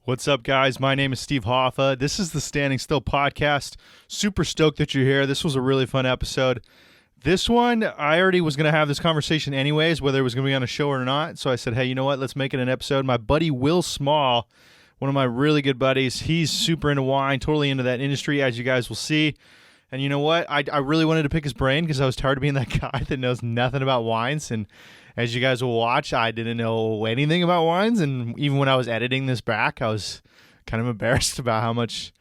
What's up, guys? My name is Steve Hoffa. This is the Standing Still podcast. Super stoked that you're here. This was a really fun episode. This one, I already was going to have this conversation anyways, whether it was going to be on a show or not. So I said, hey, you know what? Let's make it an episode. My buddy Will Small, one of my really good buddies, he's super into wine, totally into that industry, as you guys will see. And you know what? I really wanted to pick his brain because I was tired of being that guy that knows nothing about wines. And as you guys will watch, I didn't know anything about wines. And even when I was editing this back, I was kind of embarrassed about how much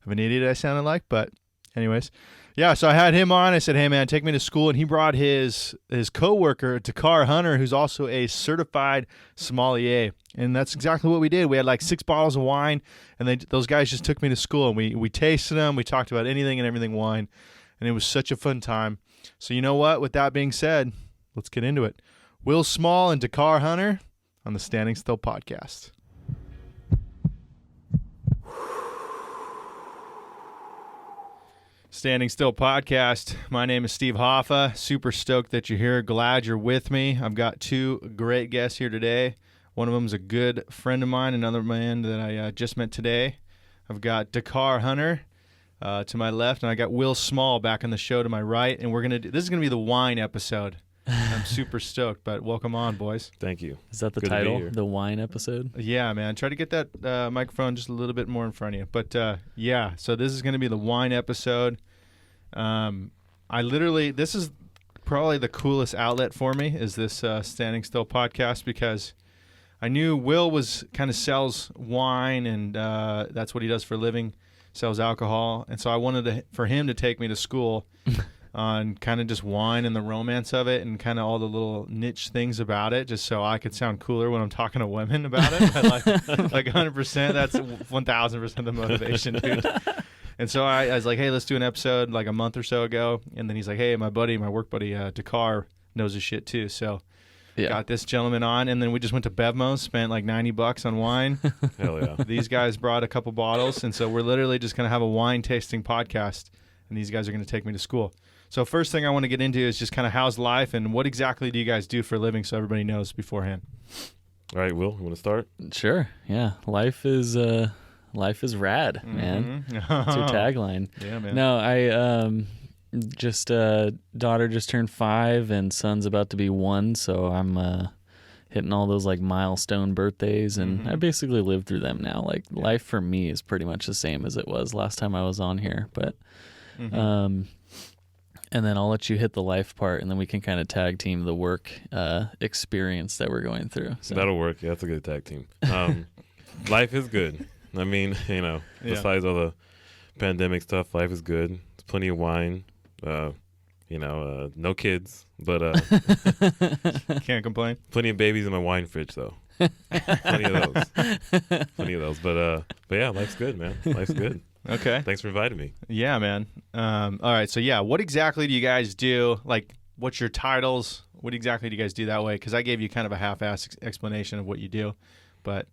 of an idiot I sounded like. But anyways, yeah, so I had him on. I said, hey, man, take me to school. And he brought his coworker, Dakkar Hunter, who's also a certified sommelier. And that's exactly what we did. We had like 6 bottles of wine, and those guys just took me to school. And we tasted them. We talked about anything and everything wine. And it was such a fun time. So you know what? With that being said, let's get into it. Will Small and Dakkar Hunter on the Standing Still podcast. Standing Still podcast. My name is Steve Hoffa. Super stoked that you're here. Glad you're with me. I've got 2 great guests here today. One of them is a good friend of mine, another man that I just met today. I've got Dakkar Hunter to my left, and I got Will Small back on the show to my right. And this is gonna be the wine episode. I'm super stoked, but welcome on, boys. Thank you. Is that the title? The wine episode? Yeah, man. Try to get that microphone just a little bit more in front of you. But yeah, so this is going to be the wine episode. This is probably the coolest outlet for me is this Standing Still podcast because I knew Will was kind of sells wine and that's what he does for a living, sells alcohol. And so I wanted for him to take me to school on kind of just wine and the romance of it and kind of all the little niche things about it, just so I could sound cooler when I'm talking to women about it. like 100%, that's 1,000% the motivation, dude. And so I was like, hey, let's do an episode like a month or so ago. And then he's like, hey, my work buddy, Dakkar, knows his shit too. So got this gentleman on. And then we just went to Bevmo, spent like $90 on wine. Hell yeah. These guys brought a couple bottles. And so we're literally just going to have a wine tasting podcast. And these guys are going to take me to school. So first thing I want to get into is just kind of how's life and what exactly do you guys do for a living so everybody knows beforehand. All right, Will, you want to start? Sure. Yeah. Life is rad, man. It's your tagline. Yeah, man. No, I daughter just turned 5 and son's about to be 1, so I'm hitting all those like milestone birthdays and I basically lived through them now. Like life for me is pretty much the same as it was last time I was on here, but and then I'll let you hit the life part, and then we can kind of tag team the work experience that we're going through. So. That'll work. Yeah, that's a good tag team. Life is good. I mean, besides all the pandemic stuff, life is good. There's plenty of wine. No kids, but can't complain. Plenty of babies in my wine fridge, though. Plenty of those. But yeah, life's good, man. Life's good. Okay. Thanks for inviting me. Yeah, man. All right. So, yeah, what exactly do you guys do? Like, what's your titles? What exactly do you guys do that way? Because I gave you kind of a half-assed explanation of what you do. But,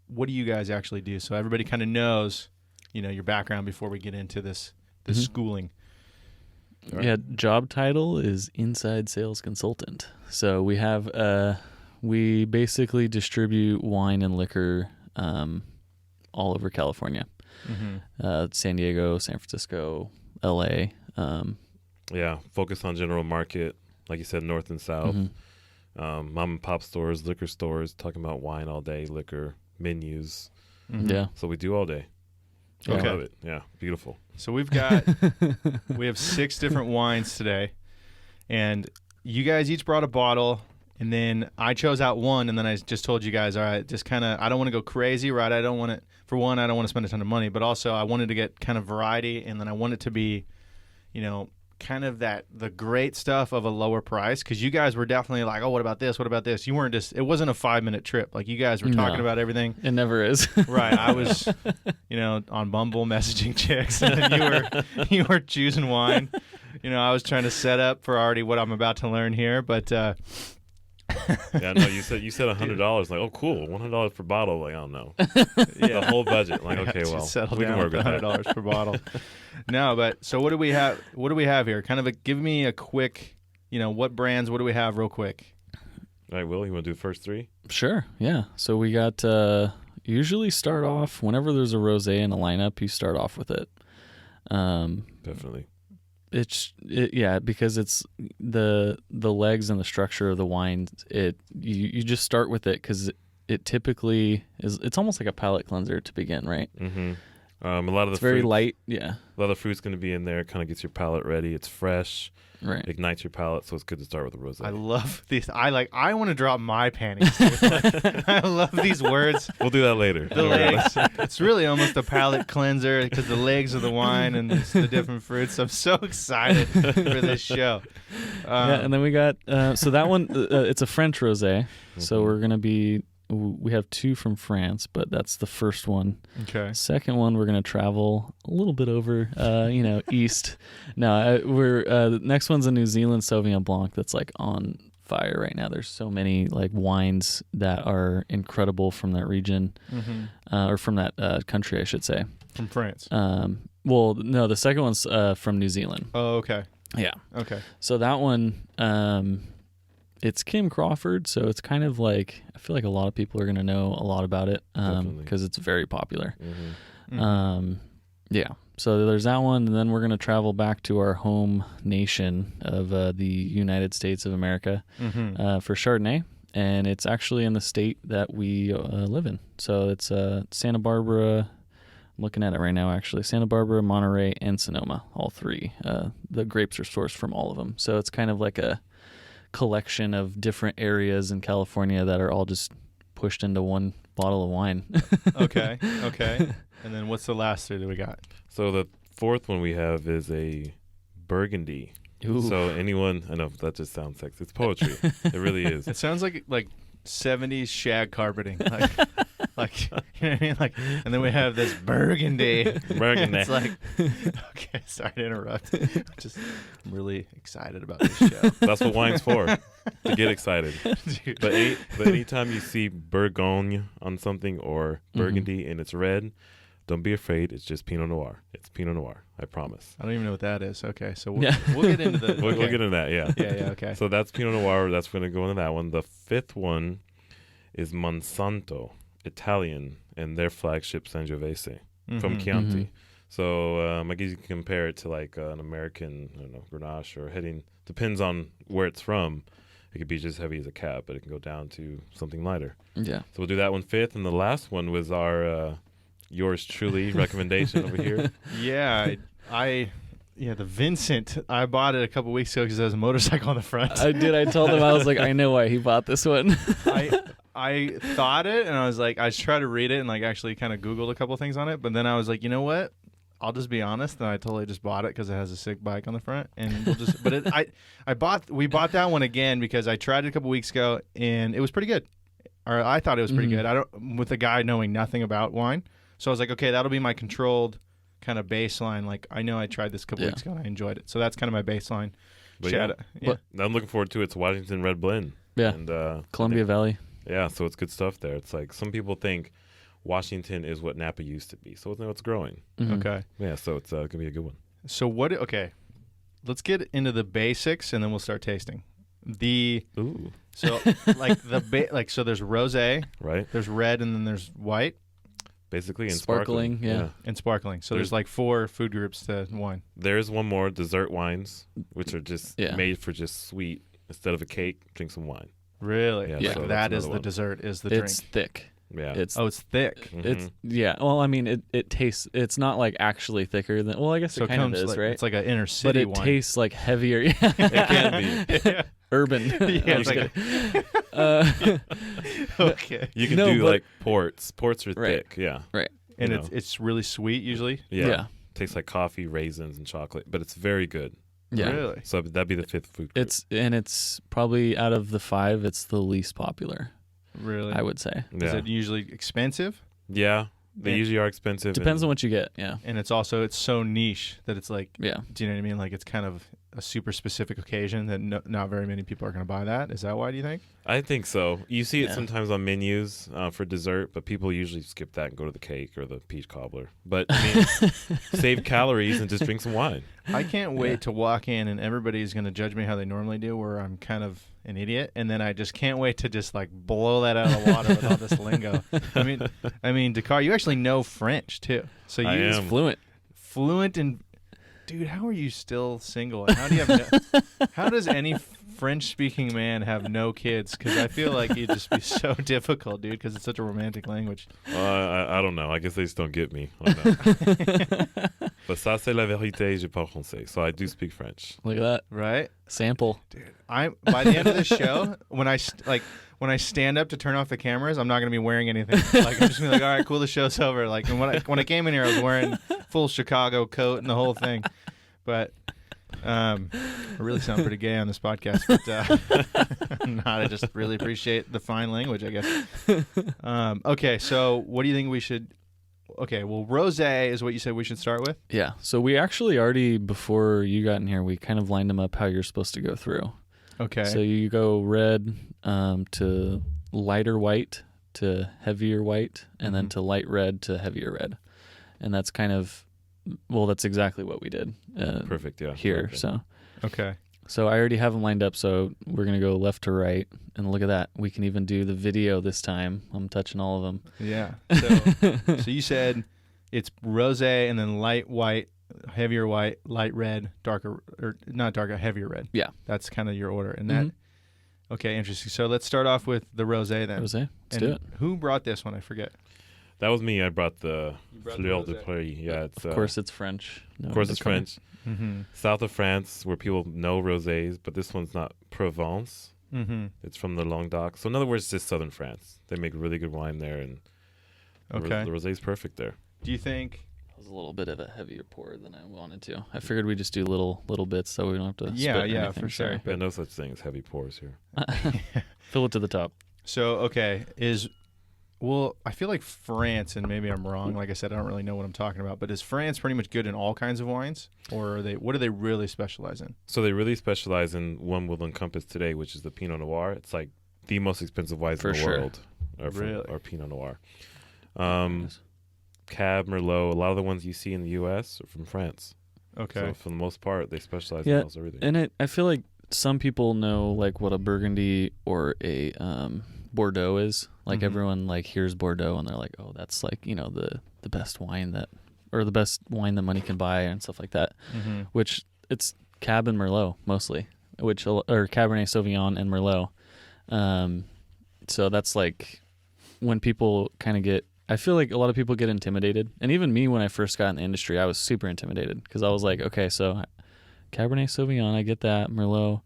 what do you guys actually do? So everybody kind of knows, your background before we get into this schooling. Right. Yeah, job title is inside sales consultant. So we have, we basically distribute wine and liquor all over California. San Diego, San Francisco, LA. Focus on general market, like you said, north and south. Mom and pop stores, liquor stores, talking about wine all day, liquor, menus. Yeah. So we do all day. Okay. I love it. Yeah, beautiful. So we have 6 different wines today, and you guys each brought a bottle, and then I chose out one, and then I just told you guys, all right, just kind of, I don't want to go crazy, right? I don't want to spend a ton of money, but also I wanted to get kind of variety, and then I want it to be, kind of the great stuff of a lower price, because you guys were definitely like, oh, what about this? What about this? You weren't it wasn't a 5-minute trip. Like, you guys were talking about everything. It never is. Right. I was, on Bumble messaging chicks, and then you were choosing wine. I was trying to set up for already what I'm about to learn here, but Yeah, no, you said $100. Like, oh, cool, $100 per bottle. Like, oh no, the whole budget. Like, okay, well, we can work with $100 per bottle. No, but so what do we have? What do we have here? Kind of give me a quick, what brands? What do we have, real quick? All right, Will, you want to do the first three? Sure. Yeah. So we got usually start off whenever there's a rosé in a lineup. You start off with it. Definitely. Because it's the legs and the structure of the wine. You just start with it because it typically is. It's almost like a palate cleanser to begin, right? Mm-hmm. A lot of it's very light. Yeah. A lot of fruit's going to be in there. Kind of gets your palate ready. It's fresh. Right. Ignites your palate, so it's good to start with a rosé. I love these. I want to drop my panties. I love these words. We'll do that later. The legs. It's really almost a palate cleanser because the legs of the wine and the different fruits. I'm so excited for this show. And then we got so that one. It's a French rosé. So we're gonna be. We have 2 from France, but that's the first one. Okay. Second one, we're gonna travel a little bit over, east. No, the next one's a New Zealand Sauvignon Blanc that's like on fire right now. There's so many like wines that are incredible from that region, or from that country, I should say. From France. Well, no, the second one's from New Zealand. Oh, okay. Yeah. Okay. So that one, it's Kim Crawford, so it's kind of like I feel like a lot of people are going to know a lot about it because it's very popular. Yeah. So there's that one, and then we're going to travel back to our home nation of the United States of America for Chardonnay, and it's actually in the state that we live in. So it's Santa Barbara. I'm looking at it right now, actually. Santa Barbara, Monterey, and Sonoma, all 3. The grapes are sourced from all of them. So it's kind of like a collection of different areas in California that are all just pushed into one bottle of wine. Okay. And then what's the last 3 that we got? So the 4th one we have is a Burgundy. Ooh. So anyone, I know that just sounds sexy. It's poetry. It really is. It sounds like 70s shag carpeting. Like you know what I mean? Like, and then we have this Burgundy. It's like, okay, sorry to interrupt. I'm really excited about this show. That's what wine's for, to get excited. Dude. But anytime you see Bourgogne on something or Burgundy and it's red, don't be afraid. It's just Pinot Noir. It's Pinot Noir. I promise. I don't even know what that is. Okay, so we'll get into the. We'll get into that. Yeah. Yeah. Okay. So that's Pinot Noir. That's going to go into that one. The 5th one is Monsanto, Italian, and their flagship Sangiovese from Chianti. So I guess you can compare it to like an American, I don't know, Grenache or depends on where it's from. It could be just heavy as a cab, but it can go down to something lighter. Yeah. So we'll do that one 5th, and the last one was our yours truly recommendation over here. Yeah, the Vincent. I bought it a couple weeks ago because it has a motorcycle on the front. I did. I told him, I was like, I know why he bought this one. I thought it, and I was like, I tried to read it and like actually kind of Googled a couple things on it, but then I was like, you know what? I'll just be honest, and I totally just bought it because it has a sick bike on the front, and we'll just. But we bought that one again because I tried it a couple weeks ago, and it was pretty good, or I thought it was pretty good. With a guy knowing nothing about wine, so I was like, okay, that'll be my controlled kind of baseline. Like I know I tried this a couple weeks ago and I enjoyed it, so that's kind of my baseline. But I'm looking forward to it. It's Washington Red Blend. Yeah, and Columbia Valley. Yeah, so it's good stuff there. It's like some people think Washington is what Napa used to be, so it's growing. Okay. Yeah, so it's gonna be a good one. So okay, let's get into the basics and then we'll start tasting. So like so there's rosé, right? There's red and then there's white. Basically, and sparkling, yeah. And sparkling. So there's like 4 food groups to wine. There's one more, dessert wines, which are just made for just sweet. Instead of a cake, drink some wine. Really? Yeah. So that is the one. dessert, is the drink. It's thick. Yeah. It's thick. It's well, I mean, it tastes. It's not like actually thicker than. Well, I guess so it kind of is, right? It's like an inner city wine. But it wine. tastes like heavier. It can be. Urban. Yeah. It's okay. You can do like ports. Ports are thick. Yeah. Right. And it's really sweet usually. Yeah. Tastes like coffee, raisins, and chocolate, but it's very good. Yeah. Really? So that'd be the 5th food group. It's probably out of the 5, it's the least popular. Really? I would say. Yeah. Is it usually expensive? Yeah. They usually are expensive. Depends on what you get, yeah. And it's so niche that it's like, yeah. Do you know what I mean? Like it's kind of a super specific occasion that not very many people are going to buy that. Is that why, do you think? I think so. You see it sometimes on menus for dessert, but people usually skip that and go to the cake or the peach cobbler. But I mean, save calories and just drink some wine. I can't wait to walk in and everybody's going to judge me how they normally do, where I'm kind of an idiot, and then I just can't wait to just like blow that out of the water with all this lingo. I mean, Dakkar, you actually know French too, so I you're am. fluent in. Dude, how are you still single? And how do you have? How does any French-speaking man have no kids? Because I feel like it'd just be so difficult, dude. Because it's such a romantic language. I don't know. I guess they just don't get me. I don't know. But ça c'est la vérité, je parle français. So I do speak French. Look at that. Right? Sample. Dude, by the end of the show, when I stand up to turn off the cameras, I'm not gonna be wearing anything. Like I'm just gonna be like, all right, cool, the show's over. Like when I came in here, I was wearing full Chicago coat and the whole thing. But I really sound pretty gay on this podcast. But I'm not. I just really appreciate the fine language, I guess. Okay, so what do you think we should? Okay, well, rosé is what you said we should start with. Yeah. So we actually already, before you got in here, we kind of lined them up how you're supposed to go through. Okay. So you go red to lighter white to heavier white, and then to light red to heavier red. And that's kind of, well, that's exactly what we did. Perfect, yeah. Here, Okay. so. Okay. So I already have them lined up, so we're going to go left to right. And look at that. We can even do the video this time. I'm touching all of them. Yeah. So you said it's rosé and then light white, heavier white, light red, darker, or not darker, heavier red. Yeah. That's kind of your order. And that, okay, interesting. So let's start off with the rosé then. Rosé, let's do it. Who brought this one? I forget. That was me. I brought the brought the Fleur de rosé. Paris. Yeah, it's Of course, it's French. No, of course it's Dakkar. French. Mm-hmm. South of France, where people know rosés, but this one's not Provence. Mm-hmm. It's from the Languedoc. So in other words, it's just southern France. They make really good wine there, and Okay. the rosé's perfect there. Do you think? It was a little bit of a heavier pour than I wanted to. I figured we'd just do little bits so we don't have to Yeah, spit yeah, anything, for sure. sorry. Yeah, no such thing as heavy pours here. Fill it to the top. So okay, well, I feel like France, and maybe I'm wrong. Like I said, I don't really know what I'm talking about. But is France pretty much good in all kinds of wines, or what do they really specialize in? So they really specialize in one we'll encompass today, which is the Pinot Noir. It's like the most expensive wines For in the sure. world Really? are Pinot Noir. Cab, Merlot, a lot of the ones you see in the U.S. are from France. Okay. So for the most part, they specialize Yeah, in almost everything. And I feel like some people know like what a Burgundy or a Bordeaux is. Like everyone like hears Bordeaux and they're like, oh, that's like, you know, the best wine that money can buy and stuff like that. Mm-hmm. Which it's Cab and Merlot mostly, or Cabernet Sauvignon and Merlot. So that's like when people kind of get, I feel like a lot of people get intimidated. And even me, when I first got in the industry, I was super intimidated because I was like, okay, so Cabernet Sauvignon, I get that, Merlot.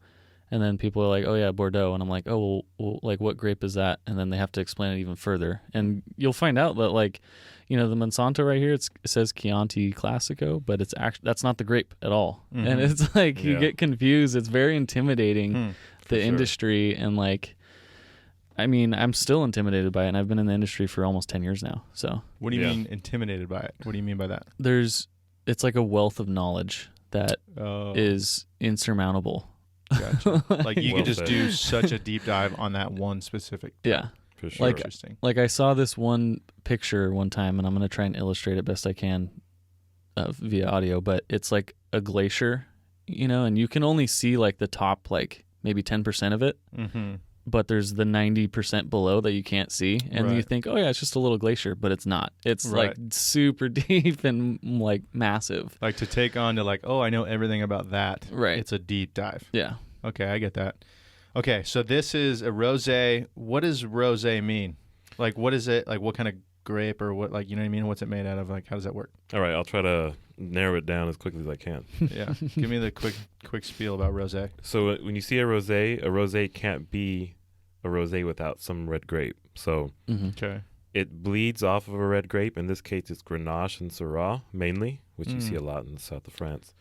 And then people are like, oh yeah, Bordeaux. And I'm like, oh, well, like what grape is that? And then they have to explain it even further. And you'll find out that like, you know, the Monsanto right here, it says Chianti Classico, but it's actually, that's not the grape at all. And it's like, you get confused. It's very intimidating, the industry. And like, I mean, I'm still intimidated by it. And I've been in the industry for almost 10 years now. So What do you mean intimidated by it? What do you mean by that? it's like a wealth of knowledge that is insurmountable. Gotcha. Like you Well could just said. do such a deep dive on that one specific. Yeah. For sure. Like, Interesting. Like I saw this one picture one time, and I'm going to try and illustrate it best I can via audio, but it's like a glacier, you know, and you can only see like the top, like maybe 10% of it, but there's the 90% below that you can't see. And you think, oh yeah, it's just a little glacier, but it's not. It's like super deep and like massive. Like to take on to like, oh, I know everything about that. Right. It's a deep dive. Yeah. Okay, I get that. Okay, so this is a rosé. What does rosé mean? Like, what is it? Like, what kind of grape or what? Like, you know what I mean? What's it made out of? Like, how does that work? All right, I'll try to narrow it down as quickly as I can. Yeah, give me the quick spiel about rosé. So when you see a rosé can't be a rosé without some red grape. So Okay. it bleeds off of a red grape. In this case, it's Grenache and Syrah mainly, which you see a lot in the south of France.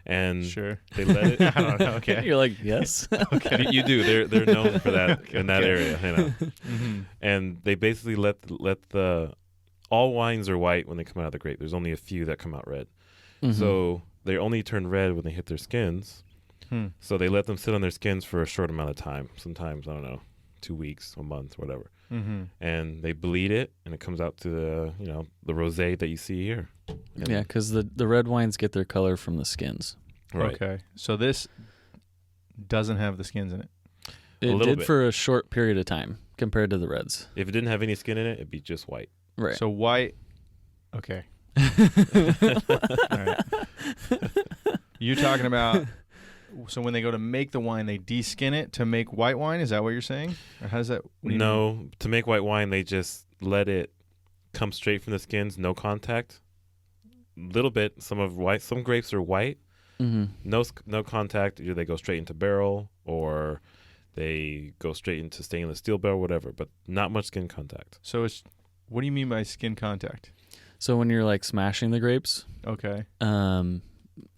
And Sure. they let it. I don't know. Okay. You're like, yes. Okay. You do. They're known for that in that area, you know. And they basically let the all wines are white when they come out of the grape. There's only a few that come out red. So they only turn red when they hit their skins. So they let them sit on their skins for a short amount of time. Sometimes, I don't know, 2 weeks, a month, whatever. And they bleed it, and it comes out to the rosé that you see here. And Yeah, because the red wines get their color from the skins. Right. Okay. So this doesn't have the skins in it. It little did bit. for a short period of time compared to the reds. If it didn't have any skin in it, it'd be just white. Right. So white. Okay. All right. You're talking about. So when they go to make the wine, they deskin it to make white wine. Is that what you're saying? Or how does that? What do you mean? No, to make white wine, they just let it come straight from the skins, no contact. Little bit. Some grapes are white, no contact. Either they go straight into barrel or they go straight into stainless steel barrel, whatever. But not much skin contact. So it's. What do you mean by skin contact? So when you're like smashing the grapes, Okay.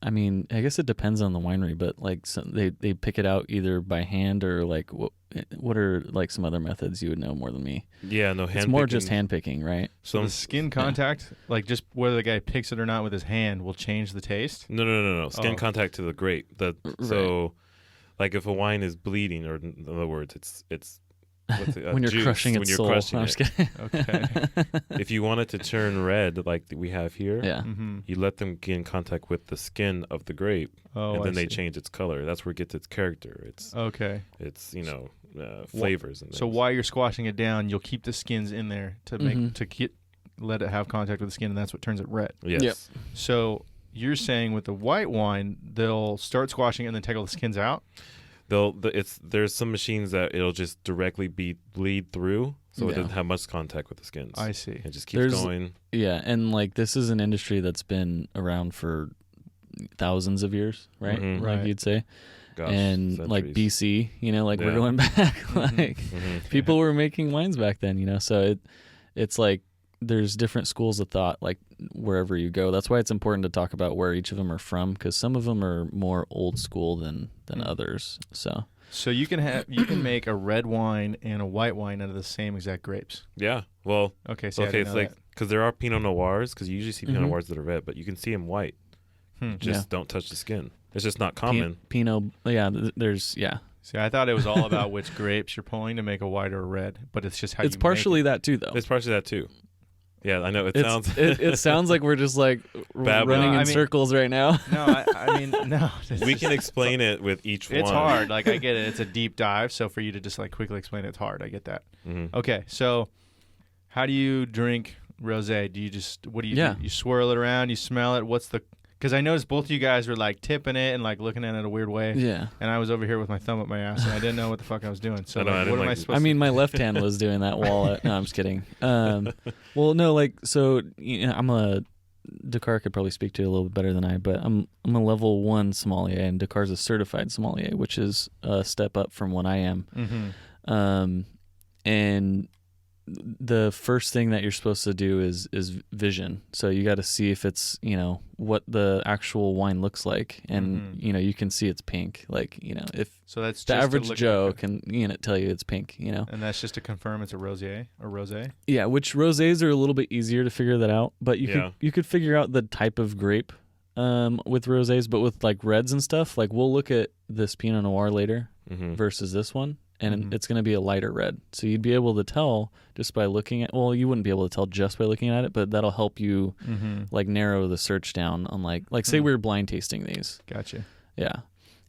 I mean, I guess it depends on the winery, but like they pick it out either by hand or like what are like some other methods you would know more than me? Yeah, no hand. It's more just hand picking, right? So the skin contact, like just whether the guy picks it or not with his hand, will change the taste. No. Skin contact to the grape. So, like if a wine is bleeding, or in other words, it's when you're juice, crushing its soul. Crushing I'm just kidding. Okay. If you want it to turn red, like we have here, Yeah. you let them get in contact with the skin of the grape, and then they change its color. That's where it gets its character. It's okay. It's flavors. And so while you're squashing it down, you'll keep the skins in there to make let it have contact with the skin, and that's what turns it red. Yes. Yep. So you're saying with the white wine, they'll start squashing it and then take all the skins out. There's some machines that it'll just directly bleed through, so it doesn't have much contact with the skins. I see. It just keeps going. Yeah, and like this is an industry that's been around for thousands of years, right? Mhm. Like Right. you'd say. Gosh, And like centuries. BC, like we're Yeah. going back, like people were making wines back then, so it's like there's different schools of thought, like wherever you go. That's why it's important to talk about where each of them are from, because some of them are more old school than others. So you can make a red wine and a white wine out of the same exact grapes. Yeah. Well. Okay. So it's like because there are Pinot Noirs, because you usually see Pinot Noirs that are red, but you can see them white. Just don't touch the skin. It's just not common. Pinot, there's See, I thought it was all about which grapes you're pulling to make a white or a red, but it's just how it's you partially that too, though. It's partially that too. Yeah, I know. It sounds like we're just like running in circles right now. No, I mean, no. We can explain it with each one. It's hard. Like, I get it. It's a deep dive. So for you to just like quickly explain it's hard. I get that. Mm-hmm. Okay. So how do you drink rosé? Do you what do you do? You swirl it around, you smell it. Because I noticed both of you guys were like tipping it and like looking at it a weird way. Yeah. And I was over here with my thumb up my ass and I didn't know what the fuck I was doing. So I know, what am I supposed to? I mean, my left hand was doing that while. No, I'm just kidding. Well, no, like so. Dakkar could probably speak to it a little bit better than I, but I'm a level 1 sommelier, and Dakkar's a certified sommelier, which is a step up from what I am. Mm-hmm. And the first thing that you're supposed to do is vision. So you got to see if it's what the actual wine looks like, and you can see it's pink. Like if so that's the just average Joe can tell you it's pink. And that's just to confirm it's a rosé. Yeah, which rosés are a little bit easier to figure that out, but you could figure out the type of grape with rosés, but with like reds and stuff, like we'll look at this Pinot Noir later versus this one. And it's going to be a lighter red. So you'd be able to tell just by looking at, well, you wouldn't be able to tell just by looking at it, but that'll help you like narrow the search down on like say we were blind tasting these. Gotcha. Yeah.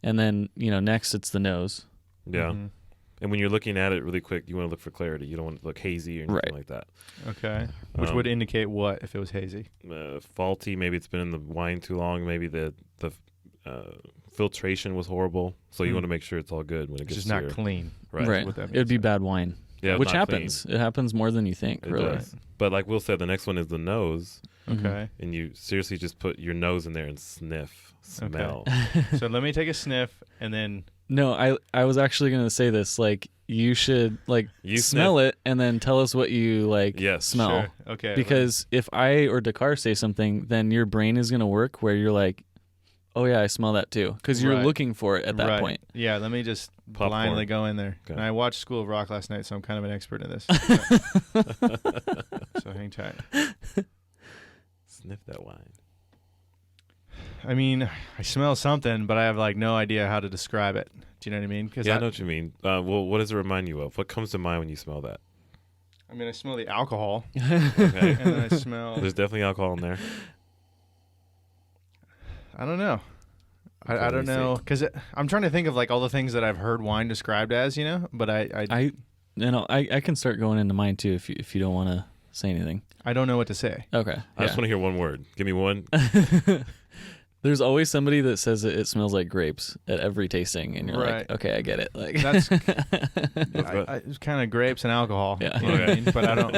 And then, next it's the nose. Yeah. And when you're looking at it really quick, you want to look for clarity. You don't want it to look hazy or anything like that. Okay. Which would indicate what if it was hazy? Faulty. Maybe it's been in the wine too long. Maybe the filtration was horrible, so you want to make sure it's all good when it gets just not clean. Right. It would be bad wine. Yeah, which happens. Clean. It happens more than you think, really. Does. But like Will said, the next one is the nose. Okay. And you seriously just put your nose in there and smell. Okay. So let me take a sniff and then. No, I was actually going to say this. Like, you should smell it and then tell us what you smell. Sure. Okay. Because if I or Dakkar say something, then your brain is going to work where you're like, oh yeah, I smell that too, because you're looking for it at that point. Yeah, let me just blindly go in there. Okay. And I watched School of Rock last night, so I'm kind of an expert in this. So hang tight. Sniff that wine. I mean, I smell something, but I have no idea how to describe it. Do you know what I mean? Yeah, I know what you mean. Well, what does it remind you of? What comes to mind when you smell that? I mean, I smell the alcohol. Okay. And then I smell. There's definitely alcohol in there. I don't know. I don't know, because I'm trying to think of like all the things that I've heard wine described as, but I can start going into mine too if you don't want to say anything. I don't know what to say. Okay. I just want to hear one word. Give me one. There's always somebody that says it smells like grapes at every tasting, and you're Right. like, okay, I get it. Like That's it's kind of grapes and alcohol. Yeah. You know what I mean? But I don't.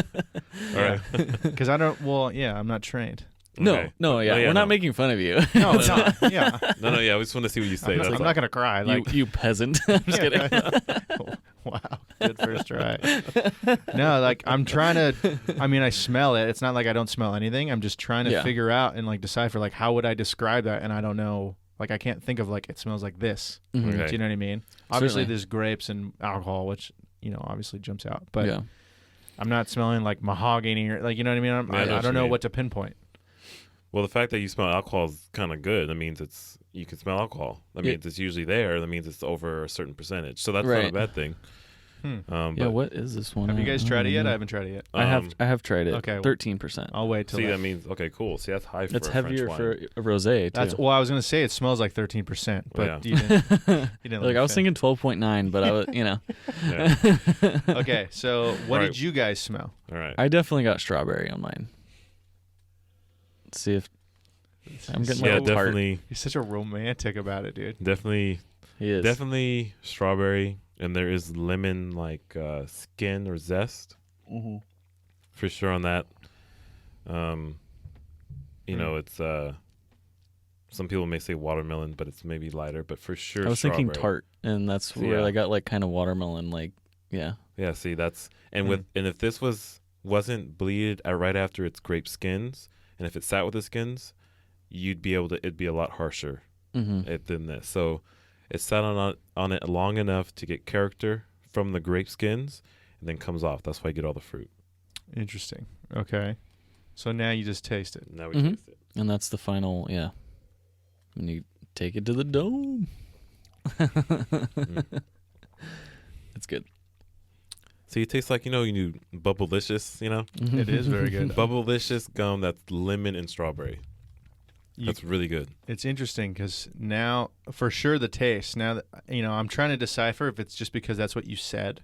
All right. Because I don't. Well, yeah, I'm not trained. Okay. No, we're not making fun of you. No, it's not. Yeah. No, yeah. We just want to see what you say. I'm not gonna cry. Like you peasant. I'm just kidding. Wow, good first try. No, like I'm trying to. I mean, I smell it. It's not like I don't smell anything. I'm just trying to figure out and like decipher like how would I describe that, and I don't know. Like I can't think of like it smells like this. Mhm. Do you know what I mean? Obviously, Certainly. there's grapes and alcohol, which obviously jumps out. But Yeah. I'm not smelling like mahogany or like you know what I mean. I don't know what to pinpoint. Well, the fact that you smell alcohol is kind of good. That means you can smell alcohol. That means it's usually there. That means it's over a certain percentage. So that's not a bad thing. Yeah. What is this one? Have you guys tried it yet? I haven't tried it yet. I have tried it. Okay. 13%. I'll wait till. See, that means okay, cool. See, that's high for It's a heavier French for wine. a rosé too. That's well. I was gonna say it smells like 13%, but Yeah. you didn't. Like I was thinking 12.9, but I was, Yeah. Okay, so what Right. did you guys smell? All right. I definitely got strawberry on mine. Let's see if I'm getting yeah, like a tart. definitely, You're such a romantic about it, dude. definitely, He is. definitely strawberry, and there is lemon like skin or zest for sure on that. It's some people may say watermelon, but it's maybe lighter. But for sure, I was thinking strawberry. tart, and that's So, where yeah. I got like kind of watermelon. Like, yeah. Yeah, see, that's and if this wasn't bleeded right after its grape skins, and if it sat with the skins, it'd be a lot harsher than this. So it sat on it long enough to get character from the grape skins, and then comes off. That's why you get all the fruit. Interesting. Okay, so now you just taste it. Now we taste it. And that's the final, yeah. When you take it to the dome. It's good. See, it tastes like you do Bubblicious. It is very good. Bubblicious gum that's lemon and strawberry. That's really good. It's interesting because now, for sure, the taste. Now that I'm trying to decipher if it's just because that's what you said,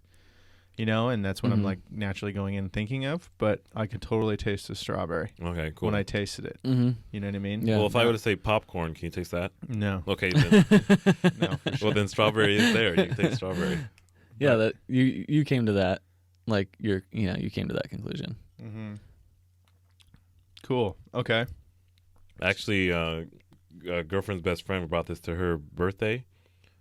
and that's what I'm like naturally going in thinking of. But I could totally taste the strawberry Okay, cool. when I tasted it. Mm-hmm. You know what I mean? Yeah. Well, if I were to say popcorn, can you taste that? No. Okay, then. No. For sure. Well, then strawberry is there. You can taste strawberry. Yeah, that you came to that, like you came to that conclusion. Mm-hmm. Cool. Okay. Actually, girlfriend's best friend brought this to her birthday.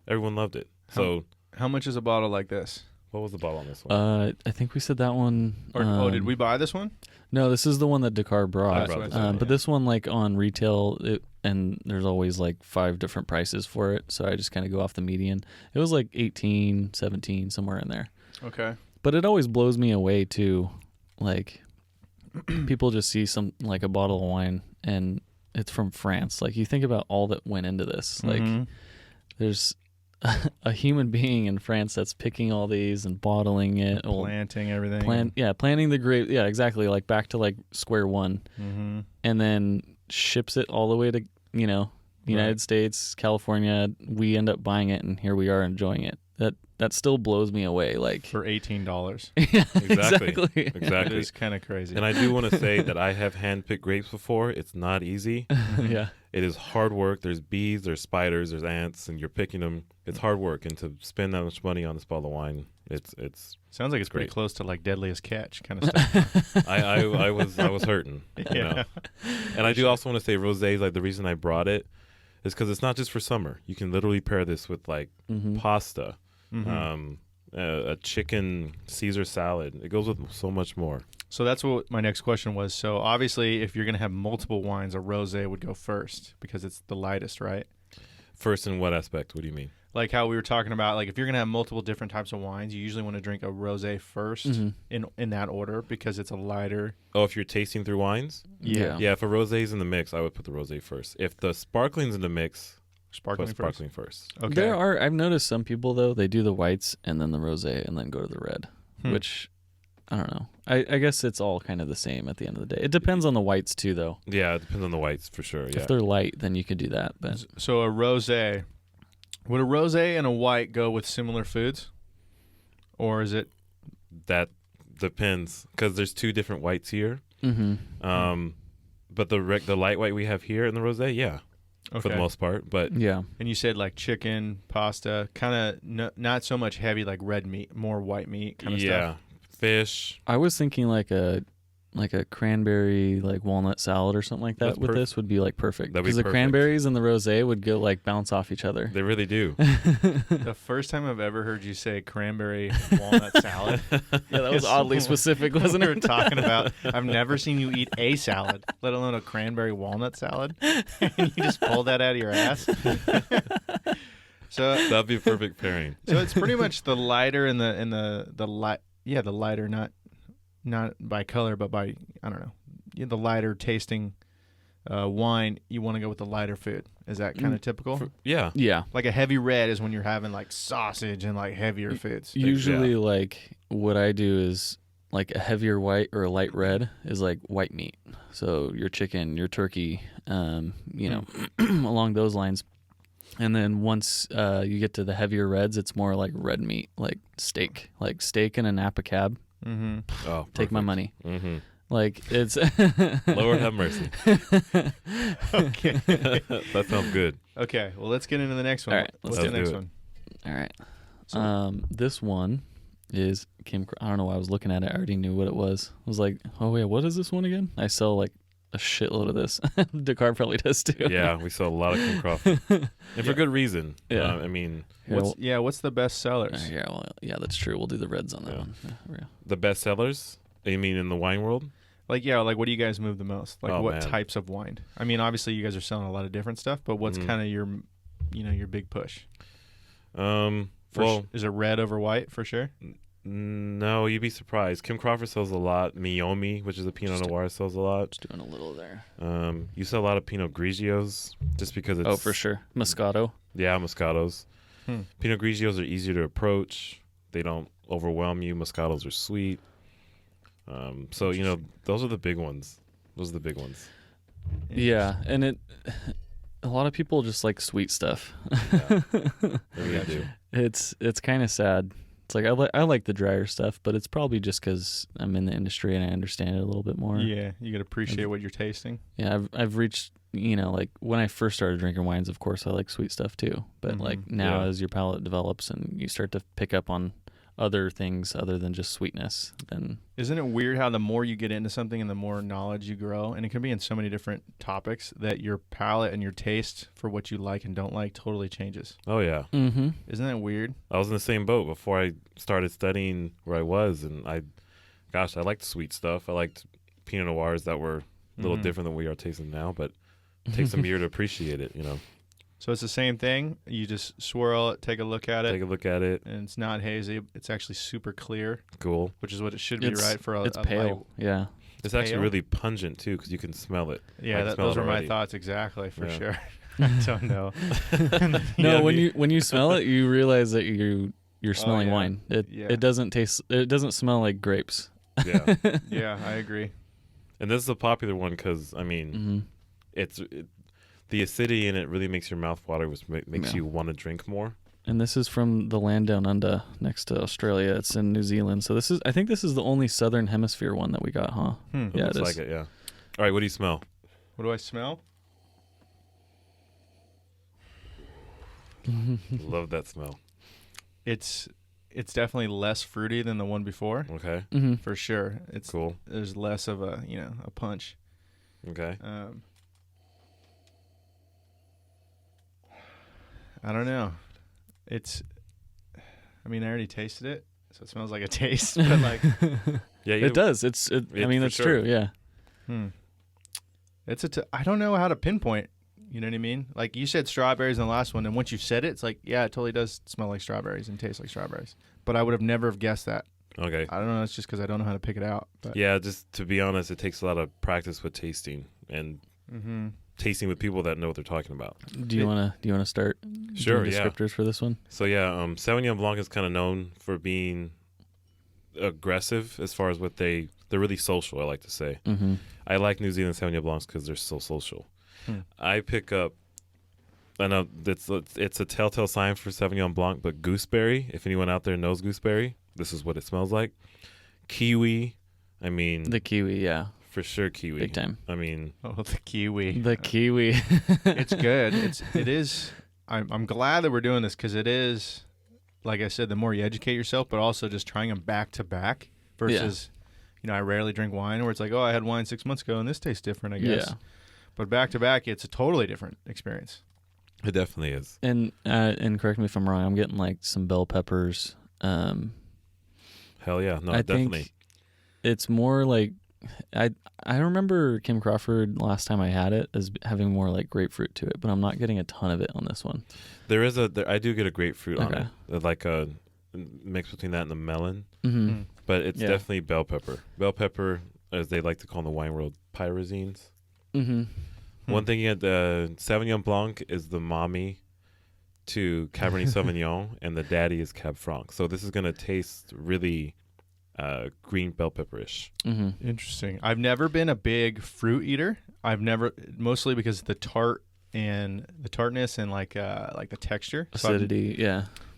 Everyone loved it. So, How much is a bottle like this? what was the bottle on this one? I think we said that one. Or did we buy this one? No, this is the one that Dakkar brought. I brought this one, But this one, like on retail, and there's always like 5 different prices for it. So I just kind of go off the median. It was like 18, 17, somewhere in there. Okay. But it always blows me away too. Like people just see a bottle of wine and it's from France. Like you think about all that went into this. Like there's a human being in France that's picking all these and bottling it, Planting everything. planting the grape. Yeah, exactly. Like back to like square one, and then ships it all the way to United States, California. We end up buying it, and here we are enjoying it. That still blows me away. Like For $18. yeah, Exactly. It Exactly. is kind of crazy. And I do want to say that I have handpicked grapes before. It's not easy. yeah. It is hard work. There's bees, there's spiders, there's ants, and you're picking them. It's hard work. And to spend that much money on this bottle of wine, it's Sounds like it's pretty great. close to like Deadliest Catch kind of stuff. I was hurting. Yeah. And I do also want to say rosé, like the reason I brought it is because it's not just for summer. You can literally pair this with like pasta, a chicken Caesar salad. It goes with so much more. So that's what my next question was. So obviously, if you're going to have multiple wines, a rosé would go first because it's the lightest, right? First, in what aspect? What do you mean? Like how we were talking about, like if you're going to have multiple different types of wines, you usually want to drink a rosé first in that order because it's a lighter. Oh, if you're tasting through wines? Yeah. Yeah, if a rosé's in the mix, I would put the rosé first. If the sparkling's in the mix, Sparkling put first. sparkling first. Okay. I've noticed some people though, they do the whites and then the rosé and then go to the red, which I don't know. I guess it's all kind of the same at the end of the day. It depends on the whites too, though. Yeah, it depends on the whites for sure. Yeah. If they're light, then you could do that. But So a rosé, would a rosé and a white go with similar foods, or is it? That depends because there's 2 different whites here. mm-hmm. But the light white we have here in the rosé, yeah, Okay. for the most part. But yeah, And you said like chicken, pasta, kind of not so much heavy like red meat, more white meat kind of yeah, stuff. fish. I was thinking like a cranberry like walnut salad or something like that That's with perfect. this would be like perfect That'd be because the perfect. cranberries and the rosé would go like bounce off each other. They really do. The first time I've ever heard you say cranberry walnut salad. Yeah, that was is oddly specific, wasn't we were it? talking about. I've never seen you eat a salad, let alone a cranberry walnut salad. And you just pulled that out of your ass. So That'd be a perfect pairing. it's pretty much the lighter and the light. Yeah, the lighter, not by color, but by I don't know, the lighter tasting wine. You want to go with the lighter food. Is that kind of typical? Yeah. Yeah. Like a heavy red is when you're having like sausage and like heavier foods. Usually, like what I do is like a heavier white or a light red is like white meat. So your chicken, your turkey, you know, along those lines. And then once you get to the heavier reds, it's more like red meat, like steak and a Napa cab. Mm-hmm. Oh, Take my money. Mm-hmm. Like it's Lord have mercy. Okay. That sounds good. Okay. Well, let's get into the next one. All right, What's let's the do next it. one? All right. So- This one is I don't know why I was looking at it. I already knew what it was. I was like, oh yeah, what is this one again? I sell like a shitload of this. Dakkar probably does too. Yeah, we sell a lot of Kim Crawford, and for good reason. Yeah. I mean, What's the best sellers? yeah, that's true. We'll do the reds on that Yeah. one. Yeah. the best sellers. You mean in the wine world? Like what do you guys move the most? Like Oh, what man. types of wine? I mean, obviously you guys are selling a lot of different stuff, but what's kind of your big push? Is it red over white for sure? No, you'd be surprised. Kim Crawford sells a lot. Miyomi, which is a Pinot Noir, sells a lot. Just doing a little there. You sell a lot of Pinot Grigios just because it's... Oh, for sure. Moscato. Yeah, Moscatos. Hmm. Pinot Grigios are easier to approach. They don't overwhelm you. Moscatos are sweet. So, those are the big ones. Yeah, and a lot of people just like sweet stuff. Yeah. They really do. It's kind of sad. It's like I like the drier stuff, but it's probably just because I'm in the industry and I understand it a little bit more. Yeah, you got to appreciate what you're tasting. Yeah, I've reached, like when I first started drinking wines, of course I like sweet stuff too. But like now, Yeah. as your palate develops and you start to pick up on other things other than just sweetness, then Isn't it weird how the more you get into something and the more knowledge you grow, and it can be in so many different topics, that your palate and your taste for what you like and don't like totally changes? Oh, yeah. mm-hmm. Isn't that weird? I was in the same boat before I started studying where I was, and I liked sweet stuff. I liked Pinot Noirs that were a little different than we are tasting now, but it takes some year to appreciate it, So it's the same thing. You just swirl it, take a look at it, Take a look at it. and it's not hazy. It's actually super clear, Cool. which is what it should be, right? For it's a pale. Yeah. It's actually pale? really pungent, too, because you can smell it. I Yeah, can smell those it were my already. thoughts exactly, for Yeah. sure. I don't know. No, Yeah, when you smell it, you realize that you're smelling yeah. wine. Yeah. It doesn't smell like grapes. Yeah. Yeah, I agree. And this is a popular one because, Mm-hmm. the acidity in it really makes your mouth water, which makes Yeah. you want to drink more. And this is from the land down under next to Australia. It's in New Zealand. So I think this is the only southern hemisphere one that we got, huh? Hmm. Yeah, It looks it is. like it, yeah. All right, what do you smell? What do I smell? Love that smell. It's definitely less fruity than the one before, Okay, Mm-hmm. for sure. It's cool. There's less of a a punch. Okay. I don't know. I already tasted it, so it smells like a taste, but like, Yeah, It does. I mean, for it's sure. true. Yeah. I don't know how to pinpoint. You know what I mean? Like you said strawberries in the last one, and once you said it, it's like, yeah, it totally does smell like strawberries and taste like strawberries. But I would have never have guessed that. Okay. I don't know. It's just because I don't know how to pick it out. But Yeah, just to be honest, it takes a lot of practice with tasting and tasting with people that know what they're talking about. Do you wanna start? Sure, doing yeah. descriptors for this one? So yeah, Sauvignon Blanc is kind of known for being aggressive as far as what they're really social, I like to say. Mm-hmm. I like New Zealand Sauvignon Blancs because they're so social. I pick up, I know it's a telltale sign for Sauvignon Blanc, but gooseberry, if anyone out there knows gooseberry, this is what it smells like. Kiwi, I mean. The kiwi, yeah. For sure, kiwi. Big time. I mean. Oh, the kiwi. The kiwi. It's good. It is. I'm glad that we're doing this because it is, like I said, the more you educate yourself, but also just trying them back to back versus, I rarely drink wine where it's like, oh, I had wine 6 months ago and this tastes different, I guess. Yeah. But back to back, it's a totally different experience. It definitely is. And correct me if I'm wrong, I'm getting like some bell peppers. Hell yeah. No, I definitely. think it's more like, I remember Kim Crawford last time I had it as having more like grapefruit to it, but I'm not getting a ton of it on this one. I do get a grapefruit on it. Like a mix between that and the melon. Mm-hmm. But it's definitely bell pepper. Bell pepper, as they like to call in the wine world, pyrazines. Mm-hmm. One thing you had, Sauvignon Blanc is the mommy to Cabernet Sauvignon, and the daddy is Cab Franc. So this is going to taste really green bell pepperish. Mm-hmm. Interesting. I've never been a big fruit eater. Mostly because of the tartness and like the texture. Acidity,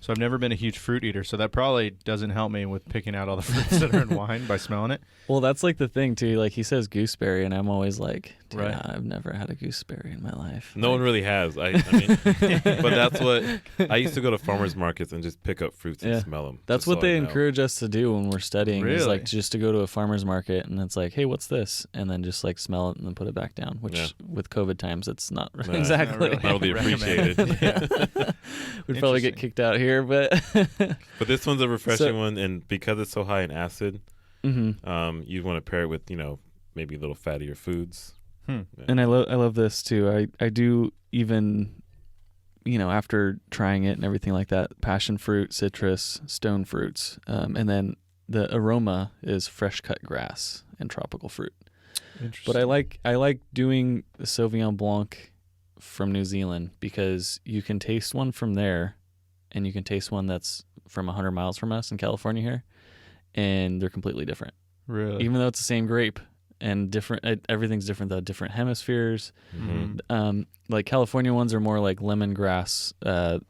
So I've never been a huge fruit eater, so that probably doesn't help me with picking out all the fruits that are in wine by smelling it. Well, that's like the thing too. Like he says gooseberry, and I'm always like, right. I've never had a gooseberry in my life. No one really has. I mean, but that's what I used to go to farmers markets and just pick up fruits and smell them. That's what they encourage us to do when we're studying. Really? Is like just to go to a farmer's market and it's like, hey, what's this? And then just like smell it and then put it back down. Which with COVID times, it's not exactly not really appreciated. We'd probably get kicked out here, but but this one's a refreshing one, and because it's so high in acid, mm-hmm. you'd want to pair it with maybe a little fattier foods. Yeah. And I love this too. I do even after trying it and everything like that, passion fruit, citrus, stone fruits, and then the aroma is fresh cut grass and tropical fruit. But I like doing the Sauvignon Blanc from New Zealand because you can taste one from there and you can taste one that's from 100 miles from us in California here, and they're completely different. Really? Even though it's the same grape and different, everything's different though, different hemispheres. Mm-hmm. Like California ones are more like lemongrass.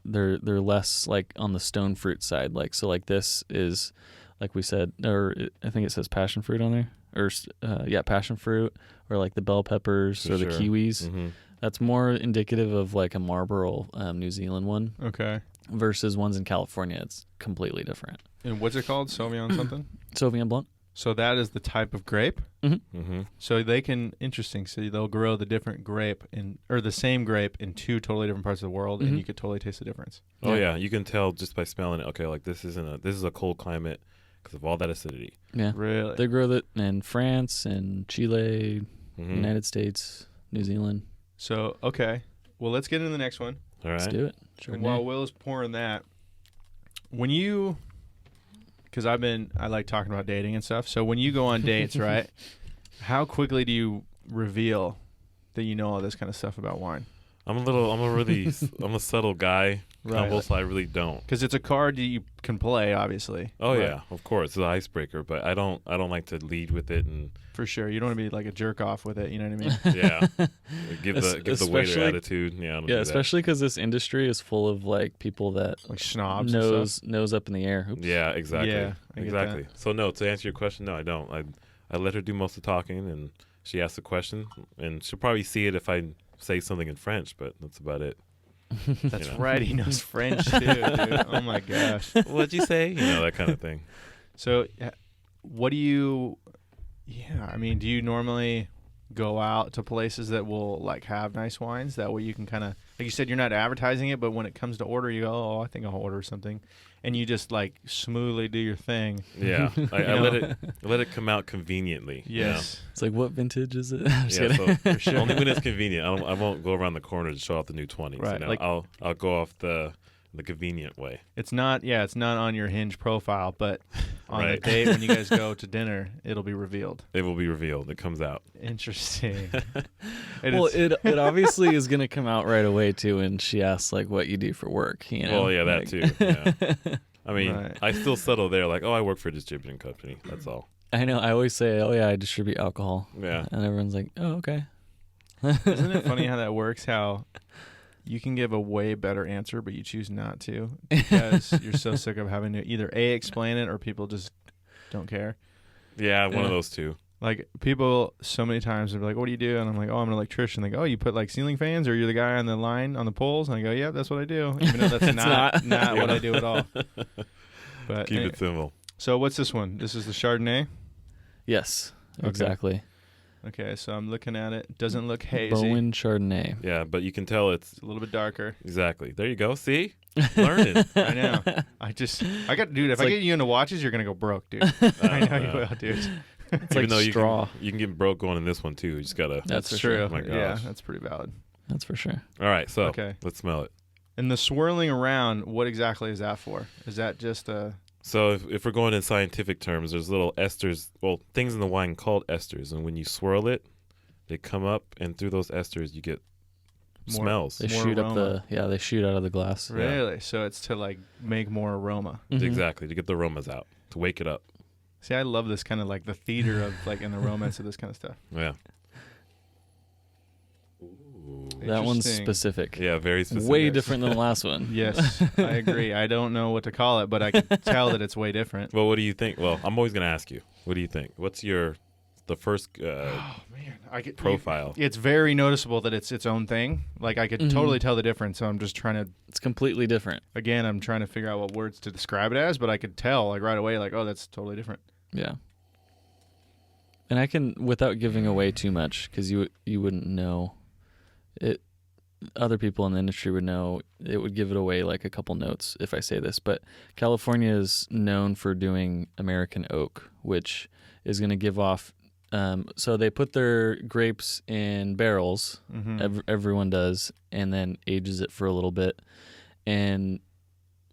They're less like on the stone fruit side. Like, so like this is, like we said, or I think it says passion fruit on there, or passion fruit, or like the bell peppers or the kiwis. Mm-hmm. That's more indicative of like a Marlborough New Zealand one. Okay. Versus ones in California. It's completely different. And what's it called? Sauvignon something? Sauvignon Blanc. So that is the type of grape? Mm-hmm. Mm-hmm. So they can, interesting, so they'll grow the different grape or the same grape in two totally different parts of the world, and you could totally taste the difference. Oh yeah, you can tell just by smelling it. Okay, like this is a cold climate because of all that acidity. Yeah. Really? They grow that in France and Chile, United States, New Zealand. So, okay. Well, let's get into the next one. All right. Let's do it. And while Will is pouring that, because I like talking about dating and stuff. So when you go on dates, right, how quickly do you reveal that you know all this kind of stuff about wine? I'm a subtle guy. Right. So I really don't. Because it's a card that you can play, obviously. Oh yeah, of course, it's an icebreaker. But I don't like to lead with it and. For sure, you don't want to be like a jerk off with it. You know what I mean? Yeah, give the waiter attitude. Yeah, especially because this industry is full of like people that like snobs, nose up in the air. Oops. Yeah, exactly. Yeah, exactly. So no, to answer your question, no, I don't. I let her do most of the talking, and she asks the question, and she'll probably see it if I say something in French, but that's about it. That's right. He knows French too, dude. Oh my gosh. What'd you say? That kind of thing. So, what do you? Yeah, I mean, do you normally go out to places that will like have nice wines? That way you can kind of, like you said, you're not advertising it, but when it comes to order, you go, oh, I think I'll order something, and you just like smoothly do your thing. Yeah, I let it come out conveniently. Yes, it's like, what vintage is it? Yeah, so for sure. Only when it's convenient. I won't go around the corner to show off the new 20s. Right, like, I'll go off the convenient way. It's not on your Hinge profile, but on the date when you guys go to dinner, it'll be revealed. It will be revealed. It comes out. Interesting. It obviously is going to come out right away too when she asks like what you do for work. Well, yeah, that too. Yeah. I mean, Right. I still settle there like, oh, I work for a distributing company. That's all. I know. I always say, "Oh yeah, I distribute alcohol." Yeah. And everyone's like, "Oh, okay." Isn't it funny how that works? How you can give a way better answer, but you choose not to because you're so sick of having to either A, explain it, or people just don't care. Yeah, one Yeah. of those two. Like, people so many times are like, what do you do? And I'm like, oh, I'm an electrician. They go, oh, you put like ceiling fans, or you're the guy on the line on the poles? And I go, yeah, that's what I do. Even though that's not what I do at all. But Keep it simple. So what's this one? This is the Chardonnay? Yes, Okay. exactly. Okay, so I'm looking at it. It doesn't look hazy. Bowen Chardonnay. Yeah, but you can tell it's It's a little bit darker. exactly. There you go. See? Learning. I know. Dude, if I get you into watches, you're going to go broke, dude. I know you will, dude. It's Even like though straw. you can get broke going in this one too. You just gotta. That's for true. sure. Oh my Yeah, gosh. that's pretty valid. That's for sure. All right, so Okay. let's smell it. And the swirling around, what exactly is that for? Is that just a... So if we're going in scientific terms, there's little esters, well, things in the wine called esters, and when you swirl it, they come up, and through those esters you get More- smells. They More shoot aroma. they shoot out of the glass. Really? So it's to like make more aroma. Mhm. Exactly, to get the aromas out, to wake it up. See, I love this kind of like the theater of like and the romance of this kind of stuff. Yeah. That one's Interesting. specific. Yeah, very specific. Way different than the last one. Yes, I agree. I don't know what to call it, but I can tell that it's way different. Well, what do you think? Well, I'm always going to ask you. What do you think? What's the first Oh man, profile? It's very noticeable that it's its own thing. Like I could Mhm. totally tell the difference. So I'm just trying to It's completely different. I'm trying to figure out what words to describe it as, but I could tell like right away, like, oh, that's totally different. Yeah. And I can, without giving away too much, because you wouldn't know it. Other people in the industry would know. It would give it away like a couple notes if I say this. But California is known for doing American oak, which is going to give off. So they put their grapes in barrels. Mm-hmm. Everyone does, and then ages it for a little bit. And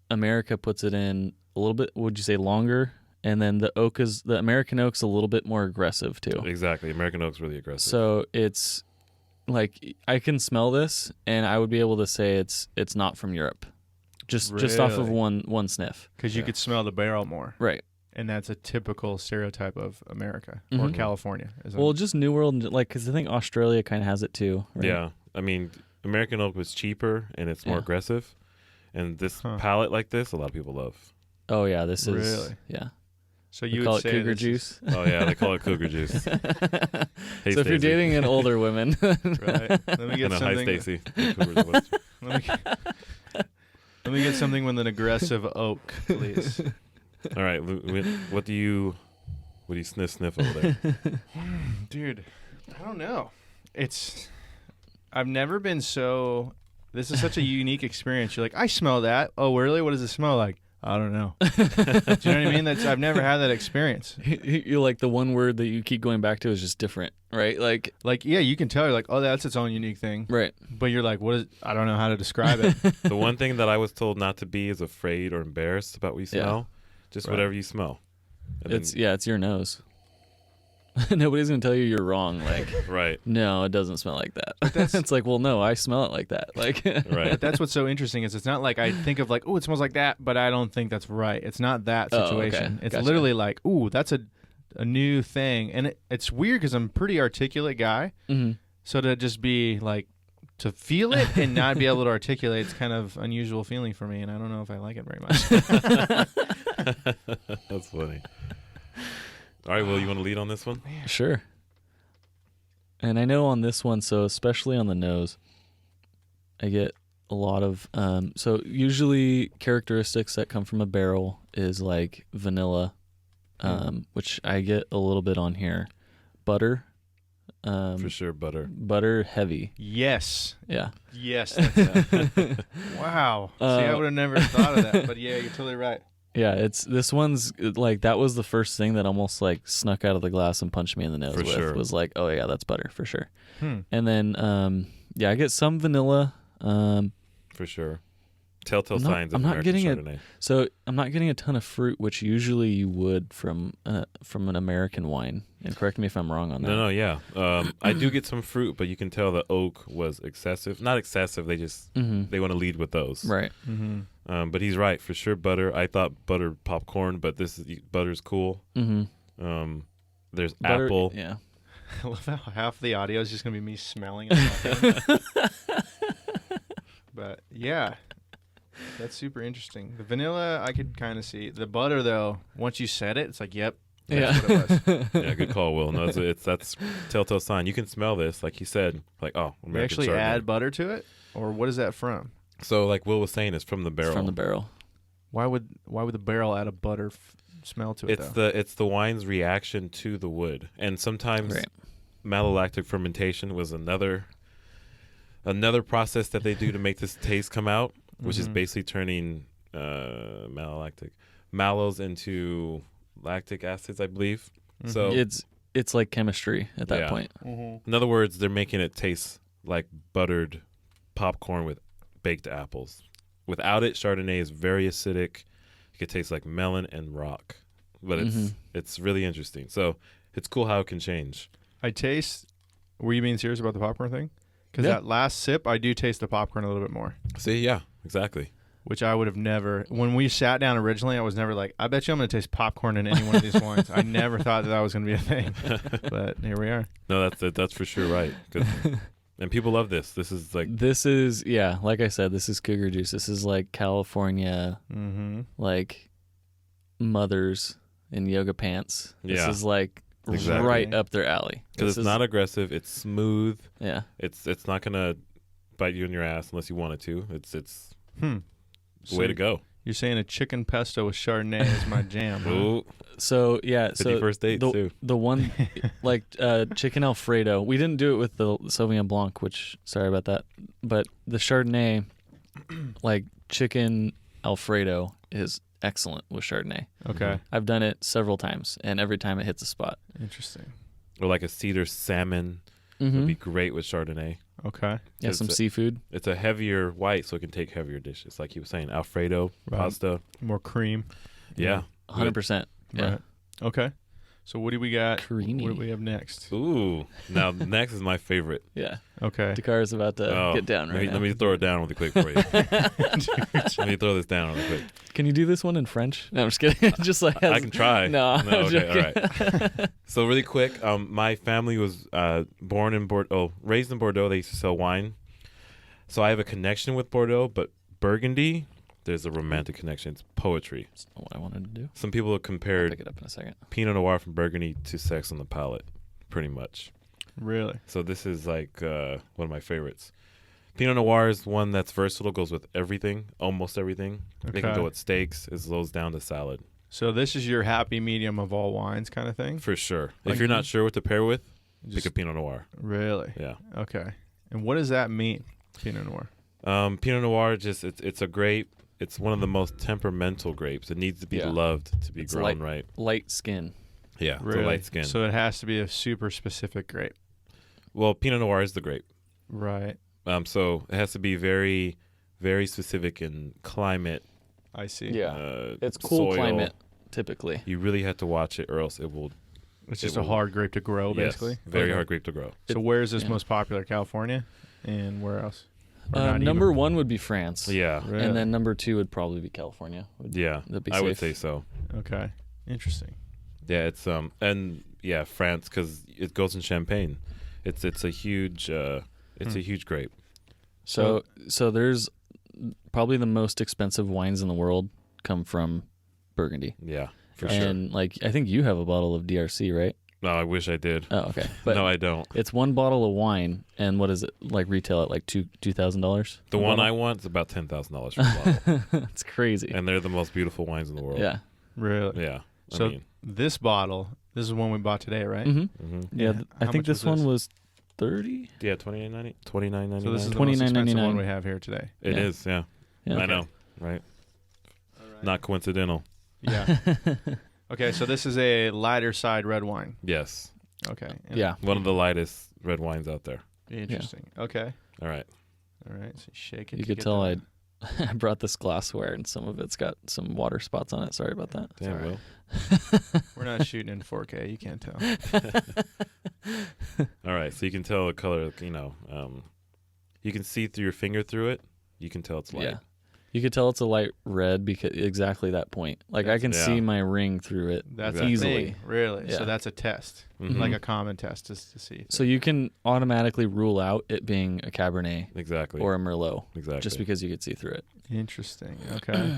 America puts it in a little bit. Would you say longer? And then the American oak's a little bit more aggressive too. Exactly. American oak's really aggressive. So it's like I can smell this, and I would be able to say it's not from Europe, just off of Really? one sniff. Because you Yeah. could smell the barrel more, Right. and that's a typical stereotype of America or Mhm. California. Well, just New World, like because I think Australia kind of has it too. Right? Yeah. I mean, American oak was cheaper and it's more Yeah. aggressive. And this Huh. palate like this, a lot of people love. Oh yeah, this is Really? yeah. so We you call would it say cougar this is- juice. Oh, yeah. They call it cougar juice. Hey, So if you're Stacey. dating an older woman, right? Let me get No, hi, something. Stacy. Cougar's West. Let me get something with an aggressive oak, please. All right. What do you sniff over there? Dude, I don't know. I've never been so. This is such a unique experience. You're like, I smell that. Oh, really? What does it smell like? I don't know. Do you know what I mean? I've never had that experience. you're like the one word that you keep going back to is just different, right? Like Like, yeah, you can tell. You're like, oh, that's its own unique thing. right. But you're like, what is? I don't know how to describe it. The one thing that I was told not to be is afraid or embarrassed about what you Yeah. smell. Just Right. whatever you smell. And It's then- it's your nose. Nobody's gonna tell you you're wrong. Like, right. no, it doesn't smell like that. It's like, well, no, I smell it like that. Like, Right. But that's what's so interesting is it's not like I think of like, oh, it smells like that, but I don't think that's right. It's not that Oh, okay. situation. It's Gotcha. literally like, ooh, that's a new thing, and it's weird because I'm a pretty articulate guy. Mhm. So to just be like, to feel it and not be able to articulate, it's kind of unusual feeling for me, and I don't know if I like it very much. That's funny. All right, Will, you want to lead on this one? Sure. And I know on this one, so especially on the nose, I get a lot of so usually characteristics that come from a barrel is like vanilla, which I get a little bit on here. Butter. For sure, butter. Butter heavy. Yes. Yeah. Yes. That's wow. See, I would have never thought of that, but yeah, you're totally right. Yeah, this one's like that was the first thing that almost like snuck out of the glass and punched me in the nose For with sure. was like, oh yeah, that's butter for sure. Hmm. And then yeah, I get some vanilla. For sure. Telltale signs of I'm not American getting Chardonnay. So I'm not getting a ton of fruit, which usually you would from an American wine. And correct me if I'm wrong on that. No, yeah. I do get some fruit, but you can tell the oak was excessive. Not excessive. They just they want to lead with those. Right. Mm-hmm. But he's right for sure. Butter. I thought butter popcorn, but butter's cool. Mm-hmm. There's Butter, apple. Yeah. I love how half the audio is just going to be me smelling it. But yeah, that's super interesting. The vanilla, I could kind of see. The butter, though, once you said it, it's like, yep. That's what it was. Yeah, good call, Will. No, that's telltale sign. You can smell this, like he said. Like, oh, American They actually Chardonnay. add butter to it? Or what is that from? So, like Will was saying, it's from the barrel. It's from the barrel. Why would the barrel add a butter smell to it, It's the wine's reaction to the wood. And sometimes malolactic fermentation was another process that they do to make this taste come out, which is basically turning mallows into lactic acids, I believe. So it's like chemistry at that point. In other words, they're making it taste like buttered popcorn with baked apples. Without it, Chardonnay is very acidic. It could taste like melon and rock, but it's really interesting. So it's cool how it can change. I taste. Were you being serious about the popcorn thing? Because that last sip, I do taste the popcorn a little bit more. See, yeah, exactly. Which I would have never. When we sat down originally, I was never like, I bet you I'm going to taste popcorn in any one of these wines. I never thought that was going to be a thing. But here we are. No, that's for sure right. And people love this. This is like. Like I said, this is cougar juice. This is like California, like mothers in yoga pants. This is like right up their alley. Because it's not aggressive. It's smooth. Yeah. It's not going to bite you in your ass unless you want it to. It's way to go. You're saying a chicken pesto with Chardonnay is my jam. Ooh. So, yeah. 51st dates, too. The one, like chicken Alfredo, we didn't do it with the Sauvignon Blanc, which, sorry about that. But the Chardonnay, like chicken Alfredo is excellent with Chardonnay. Okay. I've done it several times, and every time it hits a spot. Interesting. Or like a cedar salmon would be great with Chardonnay. Okay. Yeah, some seafood. It's a heavier white, so it can take heavier dishes. Like he was saying, Alfredo, pasta. More cream. Yeah. 100%. Yeah. Right. Okay. So what do we got? Creamy. What do we have next? Ooh. Now, next is my favorite. Yeah. Okay. Dakkar is about to get down right now. Let me throw it down really quick for you. Let me throw this down really quick. Can you do this one in French? No, I'm just kidding. Just like I can try. No, okay, all right. So really quick, my family was born in Bordeaux, raised in Bordeaux. They used to sell wine. So I have a connection with Bordeaux, but Burgundy, there's a romantic connection. It's poetry. That's not what I wanted to do. Some people have I'll compared pick it up in a second. Pinot Noir from Burgundy to Sex on the Palate, pretty much. Really? So this is like one of my favorites. Pinot Noir is one that's versatile, goes with everything, almost everything. Okay. It can go with steaks as low as down to salad. So this is your happy medium of all wines kind of thing? For sure. Like if you're not sure what to pair with, Just- pick a Pinot Noir. Really? Yeah. Okay. And what does that mean, Pinot Noir? Pinot Noir, it's a grape. It's one of the most temperamental grapes. It needs to be loved to be grown right. Light skin. Yeah, Really? it's a light skin. So it has to be a super specific grape. Well, Pinot Noir is the grape. Right. So it has to be very, very specific in climate. I see. Yeah. It's cool soil. climate, typically. You really have to watch it or else it will... It's just a hard grape to grow, basically. Very hard grape to grow. So where is this most popular? California? And where else? Number one would be France. Yeah. Really? And then number two would probably be California. Yeah, I would say so. Okay. Interesting. Yeah, it's France, because it goes in Champagne. It's a huge a huge grape. So there's probably the most expensive wines in the world come from Burgundy. Yeah, for and like I think you have a bottle of DRC, right? No, I wish I did. Oh, okay. But no, I don't. It's one bottle of wine, and what is it like retail at like $2,000? The one I want is about $10,000 for a bottle. It's crazy. And they're the most beautiful wines in the world. Yeah. Really? Yeah. So this bottle, this is one we bought today, right? Mm-hmm. Yeah, I think this one was $30. Yeah, $29.99. So this is the most expensive one we have here today. It is, yeah. I know, right? Not coincidental. Yeah. Okay, so this is a lighter side red wine. Yes. Okay. Yeah. One of the lightest red wines out there. Interesting. Okay. All right. So shake it. You could tell I I brought this glassware, and some of it's got some water spots on it. Sorry about that. Damn, all right. Will. We're not shooting in 4K. You can't tell. All right, so you can tell the color. You can see through your finger through it. You can tell it's light. Yeah. You could tell it's a light red because exactly that point. Like I can see my ring through it That's easily. a thing, really. Yeah. So that's a test, Mhm. like a common test just to see. So you can automatically rule out it being a Cabernet Exactly. or a Merlot exactly. just because you could see through it. Interesting. Okay.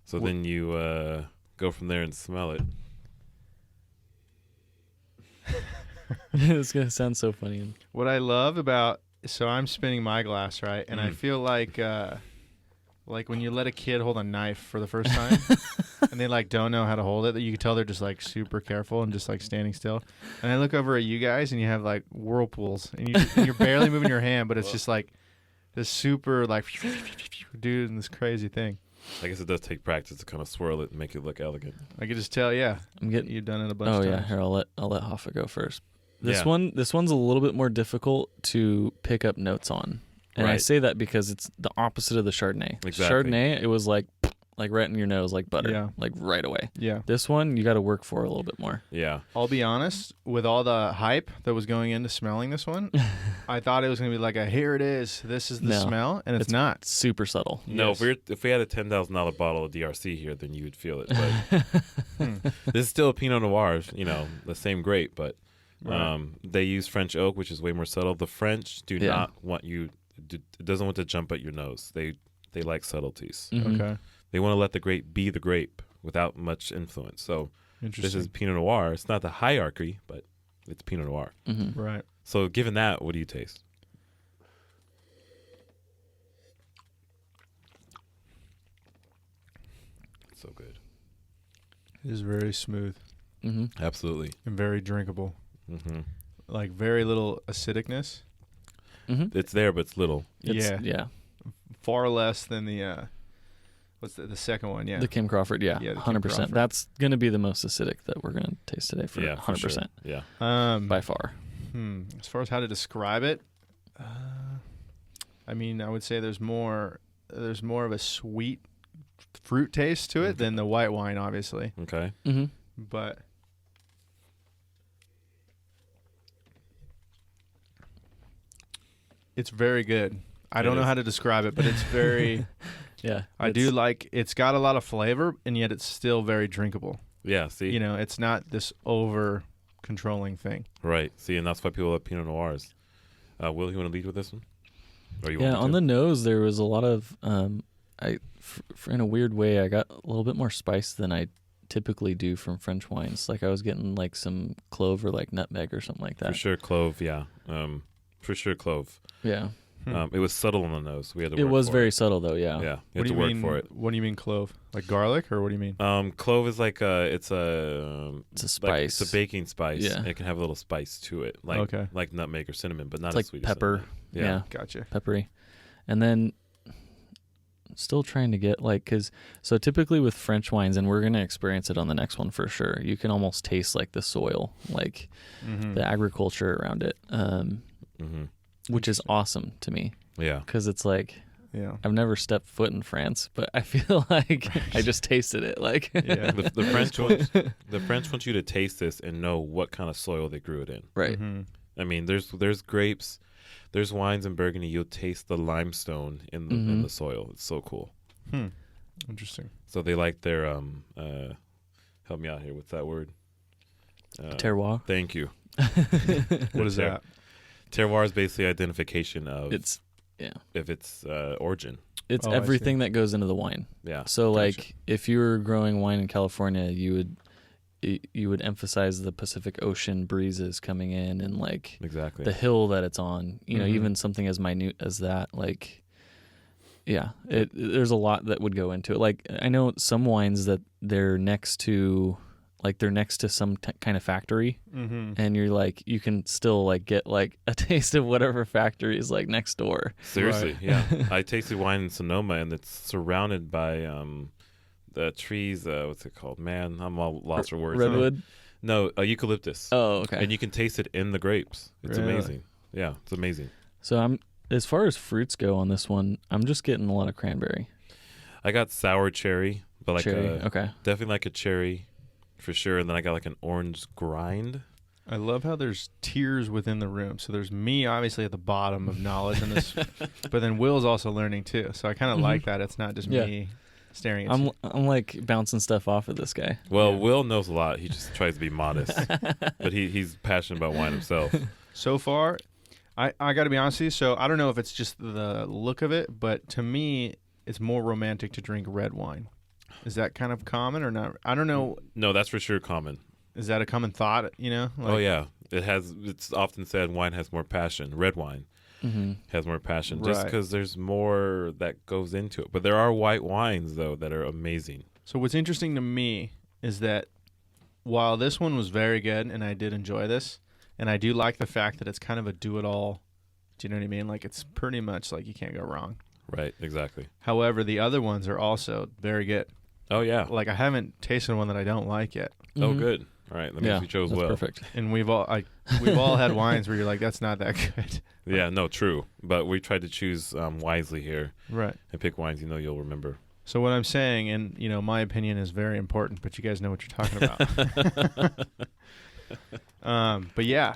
So then you go from there and smell it. It's gonna sound so funny. What I love about so I'm spinning my glass, right, and I feel like when you let a kid hold a knife for the first time, and they like don't know how to hold it, that you can tell they're just like super careful and just like standing still. And I look over at you guys, and you have like whirlpools, and you're barely moving your hand, but it's just like this super like dude and this crazy thing. I guess it does take practice to kind of swirl it and make it look elegant. I can just tell, yeah, I'm getting. you've done it a bunch Oh of yeah, times. here I'll let Hoffa go first. This Yeah. this one's a little bit more difficult to pick up notes on, and I Right. say that because it's the opposite of the Chardonnay. Exactly. Chardonnay, it was like right in your nose, like butter, Yeah. like right away. Yeah. This one you got to work for a little bit more. Yeah. I'll be honest, with all the hype that was going into smelling this one, I thought it was going to be like a here it is, this is the No. smell, and it's not. It's super subtle. No, Yes. if we had a $10,000 bottle of DRC here, then you would feel it. But this is still a Pinot Noir, the same grape, but Right. they use French oak, which is way more subtle. The French do Yeah. not want you. It doesn't want to jump at your nose. They like subtleties. Mhm. Okay. They want to let the grape be the grape without much influence. So Interesting. this is Pinot Noir. It's not the hierarchy, but it's Pinot Noir. Mhm. right. So given that, what do you taste? So good. It is very smooth Mhm. Absolutely. and very drinkable. hmm Like very little acidicness. Mhm. It's there, but it's little. Yeah. Yeah. Far less than the what's the second one? Yeah. The Kim Crawford, yeah, Yeah, the Kim 100%. Crawford. That's going to be the most acidic that we're going to taste today for Yeah, for 100% sure. Yeah. by far. As far as how to describe it, I mean, I would say there's more of a sweet fruit taste to it than the white wine, obviously. Okay. Mhm. But it's very good. I don't know is. how to describe it, but it's very. Yeah. I do like. It's got a lot of flavor, and yet it's still very drinkable. Yeah. See. You know, it's not this over controlling thing. Right. See, and that's why people love Pinot Noirs. Will, you want to lead with this one? Or you Yeah, want me on to? the nose there was a lot of in a weird way I got a little bit more spice than I typically do from French wines. Like I was getting like some clove or like nutmeg or something like that. For sure, clove. Yeah. For sure, clove. Yeah. It was subtle on the nose. We had to. It work was for very it. subtle though, yeah. Yeah. You What had do to you work mean? for it. What do you mean clove? Like garlic, or what do you mean? Clove is like it's a It's a spice. Like it's a baking spice. Yeah. It can have a little spice to it, like Okay. like nutmeg or cinnamon, but not It's as like sweet pepper. as cinnamon. Yeah. Gotcha. Peppery. And then still trying to get so typically with French wines, and we're going to experience it on the next one for sure, you can almost taste like the soil, like Mm-hmm. the agriculture around it, which is awesome to me Yeah. because it's like Yeah. I've never stepped foot in France, but I feel like I just tasted it. Like, Yeah. The French want you to taste this and know what kind of soil they grew it in. right. Mm-hmm. I mean, there's grapes, there's wines in Burgundy. You'll taste the limestone in the soil. It's so cool. Interesting. So they like their help me out here. What's that word? Terroir. Thank you. What is that? Terroir is basically identification of It's if it's origin. it's Oh, I everything that goes into the wine. Yeah. So Gotcha. like if you were growing wine in California, you would emphasize the Pacific Ocean breezes coming in and like Exactly. the hill that it's on, Mhm. even something as minute as that, like, yeah, there's a lot that would go into it. Like I know some wines that they're next to some kind of factory, Mm-hmm. and you're like, you can still like get like a taste of whatever factory is like next door. Seriously, Right. yeah. I tasted wine in Sonoma, and it's surrounded by the trees. What's it called? Man, I'm all lost for words. Redwood. No, eucalyptus. Oh, okay. And you can taste it in the grapes. It's Really? amazing. Yeah, it's amazing. So as far as fruits go on this one, I'm just getting a lot of cranberry. I got sour cherry, but like Cherry, okay. definitely like a cherry for sure. And then I got like an orange grind. I love how there's tiers within the room. So there's me, obviously, at the bottom of knowledge in this, but then Will's also learning too. So I kind of like that. It's not just me staring at you. I'm like bouncing stuff off of this guy. Well, Will knows a lot. He just tries to be modest, but he's passionate about wine himself. So far, I got to be honest with you. So I don't know if it's just the look of it, but to me, it's more romantic to drink red wine. Is that kind of common or not? I don't know. No, that's for sure common. Is that a common thought? You know? Oh yeah, it's often said wine has more passion. Red wine has more passion, just Right. because there's more that goes into it. But there are white wines though that are amazing. So what's interesting to me is that while this one was very good and I did enjoy this, and I do like the fact that it's kind of a do-it-all. Do you know what I mean? Like it's pretty much like you can't go wrong. Right, exactly. However, the other ones are also very good. Oh yeah. Like I haven't tasted one that I don't like yet. Oh good. All right, that means we chose that's well. Perfect. And we've all had wines where you're like, that's not that good. Yeah, no, true. But we tried to choose wisely here Right. and pick wines you'll remember. So what I'm saying, and my opinion is very important, but you guys know what you're talking about. But yeah,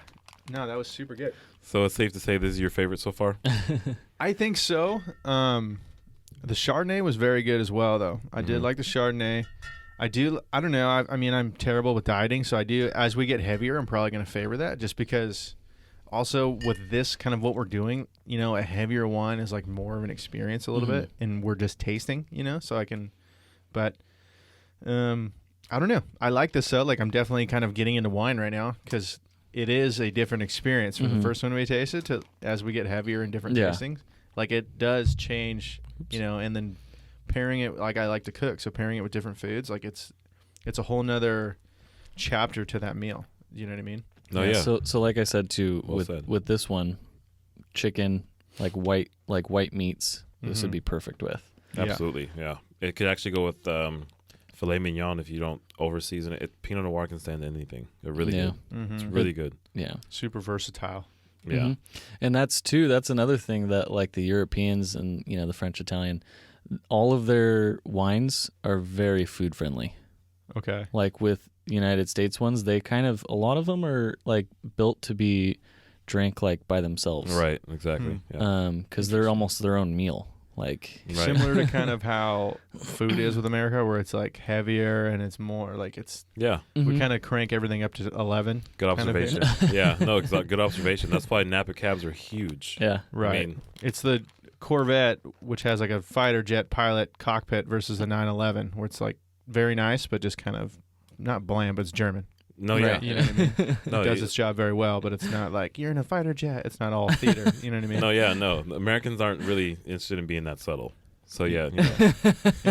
no, that was super good. So it's safe to say this is your favorite so far? I think so. The Chardonnay was very good as well, though. I did like the Chardonnay. I don't know. I mean, I'm terrible with dieting, so I do. As we get heavier, I'm probably going to favor that, just because. Also, with this kind of what we're doing, a heavier wine is like more of an experience a little bit, and we're just tasting, so I can. But, I don't know. I like this though. Like, I'm definitely kind of getting into wine right now because it is a different experience from the first one we tasted to as we get heavier in different tastings. Like, it does change, and then pairing it, like I like to cook, so pairing it with different foods, like it's a whole nother chapter to that meal. You know what I mean? No, yeah. So like I said too, Well said. with this one, chicken, like white meats, this would be perfect with. Absolutely, yeah. It could actually go with filet mignon if you don't over season it. Pinot Noir can stand anything. They're really good. It's really good. Yeah. Super versatile. Yeah. And that's another thing that like the Europeans and the French, Italian, all of their wines are very food friendly. Okay. Like with United States ones, they kind of, a lot of them are like built to be drank like by themselves. Right, exactly. Yeah. Because they're almost their own meal. Like similar to kind of how food is with America, where it's like heavier and it's more like it's. Yeah. We kind of crank everything up to 11. Good observation. Yeah, no, good observation. That's why Napa cabs are huge. Yeah. Right. I mean, it's the Corvette, which has like a fighter jet pilot cockpit versus a 911, where it's like very nice, but just kind of not bland, but it's German. no, Right. You know what I mean? No, It does its job very well, but it's not like you're in a fighter jet. It's not all theater. You know what I mean? No, yeah, no. Americans aren't really interested in being that subtle. So yeah,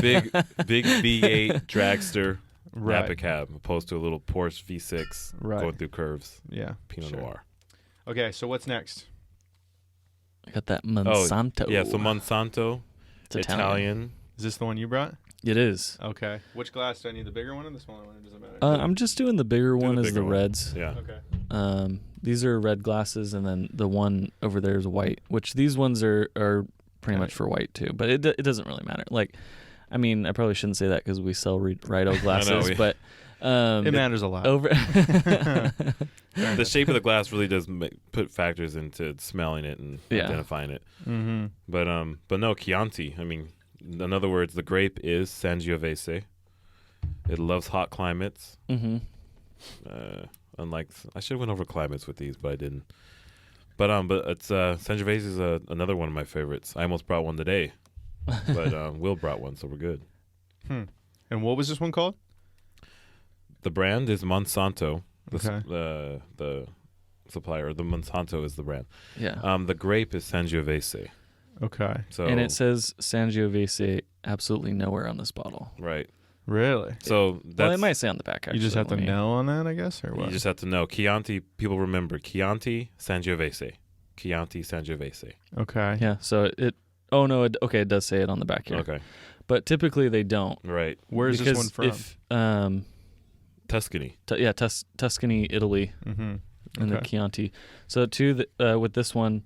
big V8 dragster Napa cab opposed to a little Porsche V6 going through curves. Yeah. Pinot Noir. Okay, so what's next? I got that Monsanto. Yeah, so Monsanto, It's Italian. Is this the one you brought? It is. Okay. Which glass do I need? The bigger one or the smaller one? It doesn't matter. I'm just doing the bigger Do one the as the bigger one. reds. Yeah. Okay. These are red glasses, and then the one over there is white, which these ones are pretty much for white too. But it doesn't really matter. Like, I mean, I probably shouldn't say that because we sell Rido glasses, but it matters a lot. over. The shape of the glass really does put factors into smelling it and identifying it. Mm-hmm. But no, Chianti. I mean, in other words, the grape is Sangiovese. It loves hot climates. Unlike, I should have went over climates with these, but I didn't. But it's Sangiovese is another one of my favorites. I almost brought one today, but Will brought one, so we're good. And what was this one called? The brand is Monsanto. Okay. The supplier, the Monsanto is the brand. Yeah. The grape is Sangiovese. Okay. So And it says Sangiovese absolutely nowhere on this bottle. right. Really? So that's Well, it might say on the back. Actually, You just have to let me- know on that, I guess, or what? you just have to know Chianti. People remember Chianti Sangiovese. Chianti Sangiovese. Okay. Yeah. So it. Oh no. Okay, it does say it on the back here. Okay. But typically they don't. Right. Where's this one from? If Tuscany. Tuscany, Italy, Mm-hmm. and the Chianti. So with this one,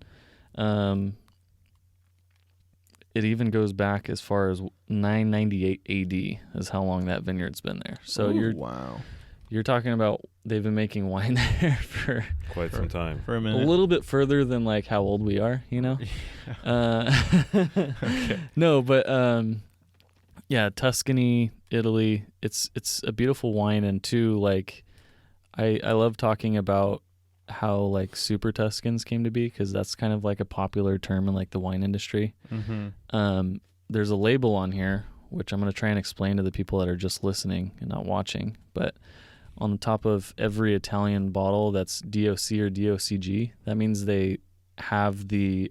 it even goes back as far as 998 AD is how long that vineyard's been there. So you're talking about they've been making wine there for quite some time. For a a minute. little bit further than like how old we are, you know? Okay. No, but yeah, Tuscany, Italy, it's a beautiful wine. And two, like I love talking about how like super Tuscans came to be, because that's kind of like a popular term in like the wine industry. Mm-hmm. There's a label on here, which I'm going to try and explain to the people that are just listening and not watching, but on the top of every Italian bottle that's DOC or DOCG, that means they have the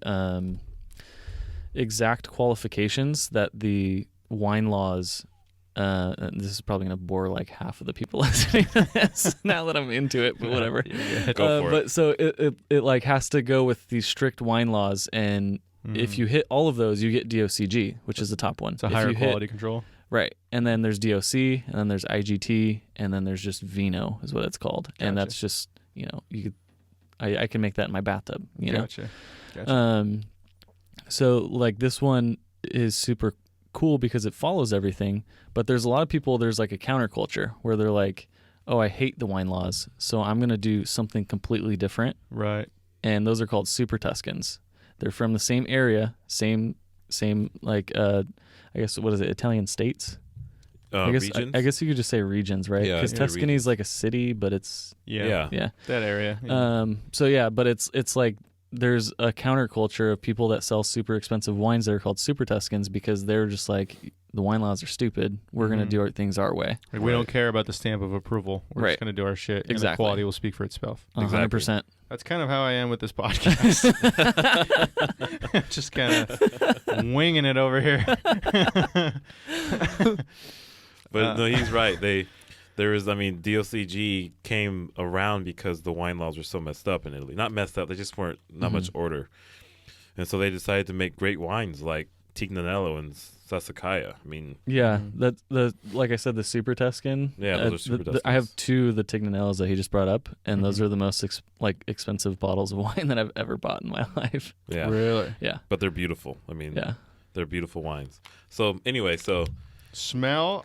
exact qualifications that the wine laws, and this is probably going to bore like half of the people listening to this now that I'm into it, but whatever. Go for it. But so it like has to go with these strict wine laws, and if you hit all of those, you get DOCG, which is the top one. It's a If higher you hit- quality control. Right. And then there's DOC, and then there's IGT, and then there's just Vino is what it's called. And Gotcha. that's just, you know, you could, I can make that in my bathtub, you know? Gotcha. So like this one is super cool because it follows everything, but there's a lot of people, there's like a counterculture where they're like, oh, I hate the wine laws, so I'm going to do something completely different. Right. And those are called super Tuscans. They're from the same area, same like, I guess, what is it, Italian states? Regions? I guess you could just say regions, right? Yeah, Because yeah, Tuscany regions. is like a city, but it's Yeah. yeah. That area. Yeah. So yeah, but it's like there's a counterculture of people that sell super expensive wines that are called super Tuscans because they're just like, the wine laws are stupid. We're gonna do things our way. Like, we don't care about the stamp of approval. We're just going to do our shit. And the Exactly. quality will speak for itself. 100%. That's kind of how I am with this podcast. Just kind of winging it over here. But no, he's right. DOCG came around because the wine laws were so messed up in Italy. Not messed up, they just weren't not much order. And so they decided to make great wines like Tignanello and Sassicaia. I mean, Yeah, the like I said, the super Tuscan. Yeah, those are super Tuscans. I have two of the Tignanellos that he just brought up, and those are the most expensive bottles of wine that I've ever bought in my life. yeah. Really? Yeah, But they're beautiful. I mean, yeah. they're beautiful wines. So anyway, Smell?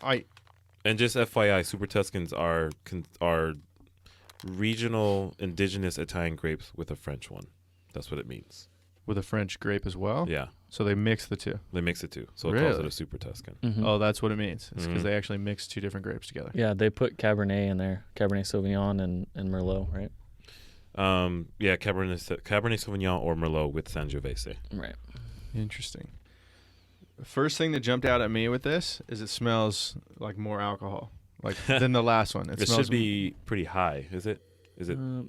and just FYI, Super Tuscans are regional indigenous Italian grapes with a French one. That's what it means. With a French grape as well? Yeah, So they mix the two. they mix it too. So it calls it Really? a Super Tuscan. Mhm. Oh, that's what it means. It's because Mhm. they actually mix two different grapes together. Yeah, they put Cabernet in there, Cabernet Sauvignon and Merlot, right? Yeah, Cabernet Sauvignon or Merlot with Sangiovese. Right. Interesting. The first thing that jumped out at me with this is it smells like more alcohol, like than the last one. It smells should be pretty high. Is it?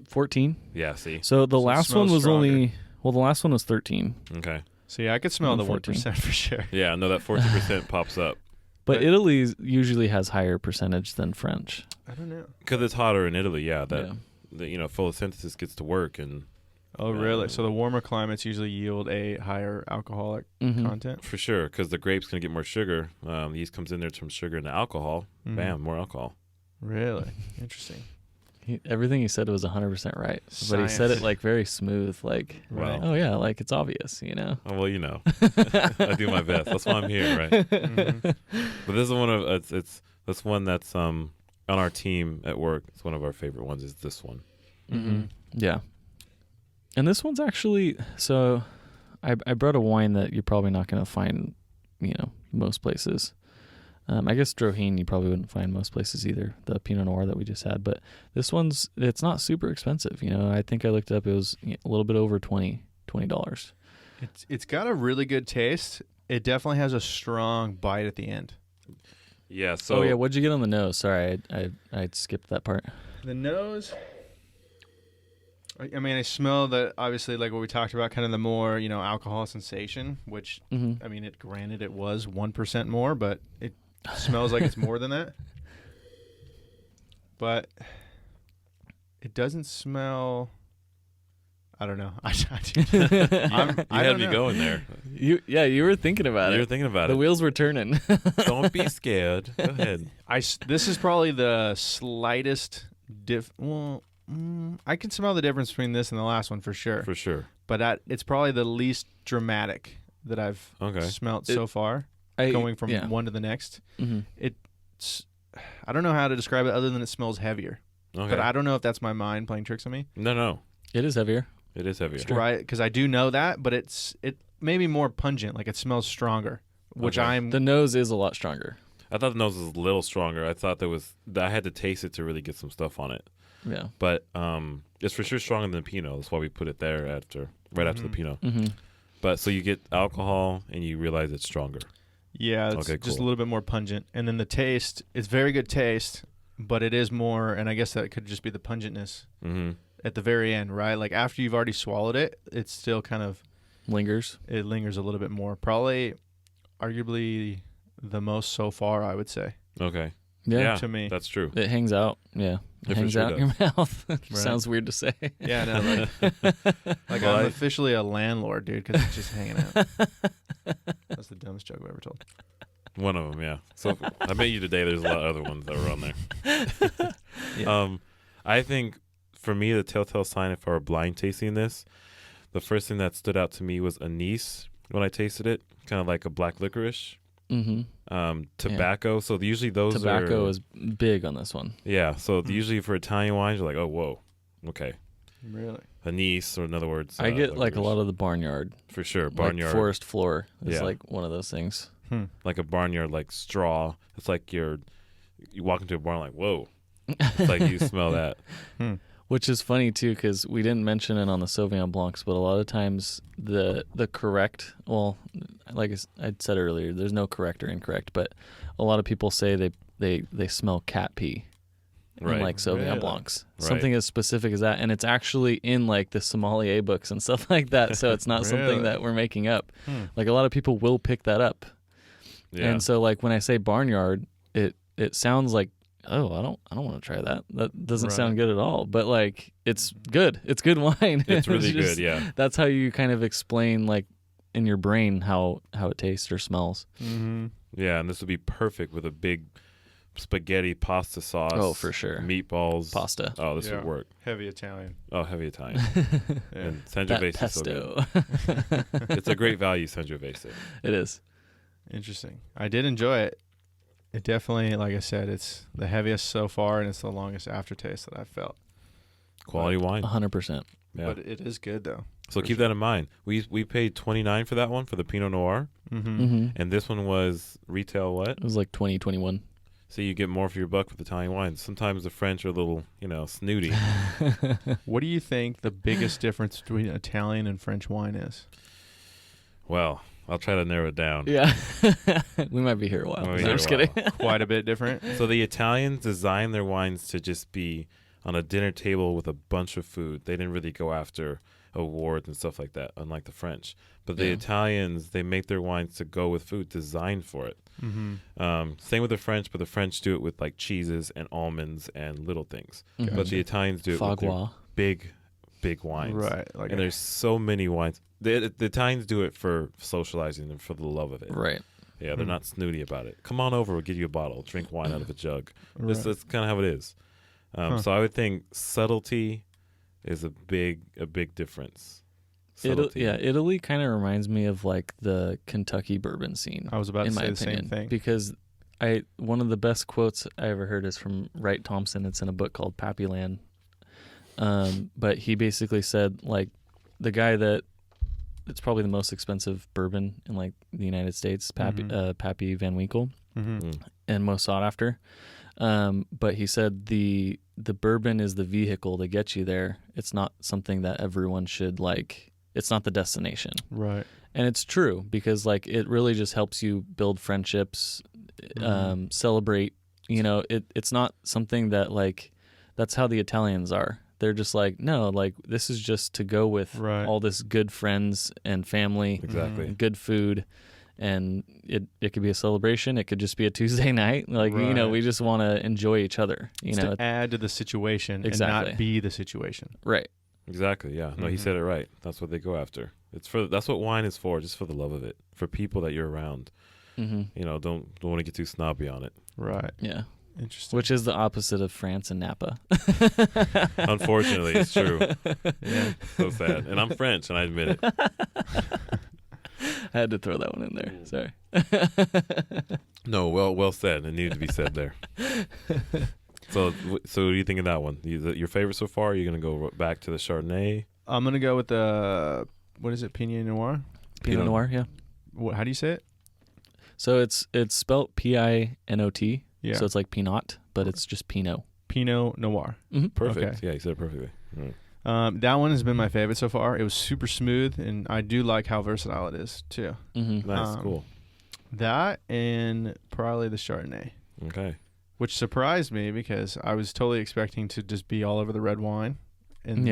14. Yeah. See. So the So it last one smells was stronger. the last one was 13. Okay. So yeah, I could smell the 14. 1% for sure. Yeah. No, that 40% pops up But But- Italy usually has higher percentage than French. I don't know. because it's hotter in Italy. Yeah. Yeah. The photosynthesis gets to work and Oh, really? So the warmer climates usually yield a higher alcoholic Mhm. content. for sure because the grape's gonna get more sugar. The yeast comes in there from sugar into alcohol. Mhm. Bam, more alcohol. Really interesting. Everything he said was 100% right. But he said Science. it like very smooth, like, Wow. oh yeah, like it's obvious, you know? Oh, well, I do my best. That's why I'm here, right? Mhm. But this is one of that's one that's on our team at work. It's one of our favorite ones. Is this one? Mhm. Yeah. And this one's actually, so I brought a wine that you're probably not going to find, most places. I guess Droheen you probably wouldn't find most places either, the Pinot Noir that we just had. But this it's not super expensive. I think I looked it up. It was a little bit over $20. It's got a really good taste. It definitely has a strong bite at the end. Yeah. So Oh, yeah. What'd you get on the nose? Sorry, I skipped that part. The nose. I mean, I smell that, obviously, like what we talked about, kind of the more, alcohol sensation, which, Mm-hmm. I mean, granted it was 1% more, but it smells like it's more than that. But it doesn't smell, I don't know. I you don't had me know. going there. You were thinking about You were it. thinking about The it. wheels were turning. Don't be scared. Go ahead. This is probably the slightest I can smell the difference between this and the last one for sure. For sure. But it's probably the least dramatic that I've Okay. smelt so far, going from one to the next. Mm-hmm. I don't know how to describe it other than it smells heavier. Okay. But I don't know if that's my mind playing tricks on me. No. It is heavier. It is heavier. Right, because I do know that, but it may be more pungent, like it smells stronger, which Okay. The nose is a lot stronger. I thought the nose was a little stronger. I thought I had to taste it to really get some stuff on it. Yeah. But it's for sure stronger than the Pinot. That's why we put it there after the Pinot. Mm-hmm. But so you get alcohol and you realize it's stronger. Yeah, it's Okay, just a cool. little bit more pungent. And then the taste, it's very good taste, but it is more, and I guess that could just be the pungentness Mm-hmm. at the very end, right? Like after you've already swallowed it, it's still kind of, Lingers. it lingers a little bit more. Probably, arguably, the most so far, I would say, Okay. Yeah. to me. That's true. It hangs out. Yeah. It It for hangs sure out in your mouth. Right. Sounds weird to say. Yeah, no, like Well, I'm I- officially a landlord, dude, because it's just hanging out. That's the dumbest joke I've ever told. One of them, yeah. So I met you today. There's a lot of other ones that were on there. Yeah. I think for me, the telltale sign if I were blind tasting this, the first thing that stood out to me was anise when I tasted it, kind of like a black licorice. Mm-hmm. Tobacco. So usually those Tobacco are, is big on this one. yeah. So usually for Italian wines, you're like, oh, whoa, okay. Really? Anise, or in other words, I get like a licorice. lot of the barnyard. For sure, barnyard. Like forest floor is Yeah. like one of those things. Like a barnyard, like straw. It's like you walk into a barn, like, whoa. It's like you smell that. Which is funny too, because we didn't mention it on the Sauvignon Blancs, but a lot of times the correct, well, like I said earlier, there's no correct or incorrect, but a lot of people say they smell cat pee in like Sauvignon Really? Blancs, Right. something as specific as that, and it's actually in like the sommelier books and stuff like that. So it's not Really? something that we're making up. Like a lot of people will pick that up, Yeah. and so like when I say barnyard, it sounds like, oh, I don't want to try that. That doesn't Right. sound good at all. But like, it's good. It's good wine. It's really just- good, yeah. That's how you kind of explain like in your brain how it tastes or smells. Mm-hmm. Yeah, and this would be perfect with a big spaghetti pasta sauce. Oh, for sure. Meatballs. Pasta. Oh, this Yeah. would work. Heavy Italian. Oh, heavy Italian. Yeah. And That Sangiovese is so good. pesto. It's a great value, Sangiovese. It is. Interesting. I did enjoy it. It definitely, like I said, it's the heaviest so far, and it's the longest aftertaste that I've felt. Quality wine. 100%. Yeah. But it is good, though. So for keep that in mind. We paid $29 for that one, for the Pinot Noir. Mm-hmm. Mm-hmm. And this one was retail what? It was like 2021. So you get more for your buck with Italian wines. Sometimes the French are a little, snooty. What do you think the biggest difference between Italian and French wine is? Well, I'll try to narrow it down. Yeah. We might be here a while. We'll be No, here I'm just a while. kidding. Quite a bit different. So the Italians design their wines to just be on a dinner table with a bunch of food. They didn't really go after awards and stuff like that, unlike the French. But the Yeah. Italians, they make their wines to go with food, designed for it. Mm-hmm. Same with the French, but the French do it with like cheeses and almonds and little things. Mhm. But the Italians do it with their Fagua. big wines. Right. Like And there's so many wines. The Italians do it for socializing and for the love of it. Right. Yeah, they're not snooty about it. Come on over, we'll give you a bottle. Drink wine out of a jug. right. That's kind of how it is. So I would think subtlety is a big difference. Subtlety. Italy kind of reminds me of like the Kentucky bourbon scene. I was about to in my say the opinion, same thing. because one of the best quotes I ever heard is from Wright Thompson. It's in a book called Pappyland. But he basically said like the guy that it's probably the most expensive bourbon in like the United States, Pappy Van Winkle, Mm-hmm. and most sought after. But he said the bourbon is the vehicle to get you there. It's not something that everyone should like. It's not the destination. Right. And it's true because like it really just helps you build friendships, celebrate. It's not something that like that's how the Italians are. They're just like, no, like this is just to go with Right. all this good friends and family, Exactly. good food, and it could be a celebration. It could just be a Tuesday night. Like Right. we just want to enjoy each other. It's to add to the situation and Exactly. not be the situation. Right. Exactly. Yeah. No, he Mhm. said it right. That's what they go after. That's what wine is for, just for the love of it, for people that you're around. Mm-hmm. Don't want to get too snobby on it. Right. Yeah. Interesting. Which is the opposite of France and Napa. Unfortunately, it's true. Yeah. So sad. And I'm French, and I admit it. Had to throw that one in there. Sorry. No, well said. It needed to be said there. So what do you think of that one? Your favorite so far? Or are you gonna go back to the Chardonnay? I'm gonna go with the what is it? Pinot Noir. Pinot Noir. Yeah. How do you say it? So it's spelled Pinot. Yeah. So it's like Pinot, but it's just Pinot. Pinot Noir. Mm-hmm. Perfect. Okay. Yeah, you said it perfectly. Right. That one has been my favorite so far. It was super smooth, and I do like how versatile it is too. Mm-hmm. Nice, cool. That and probably the Chardonnay, Okay. which surprised me because I was totally expecting to just be all over the red wine and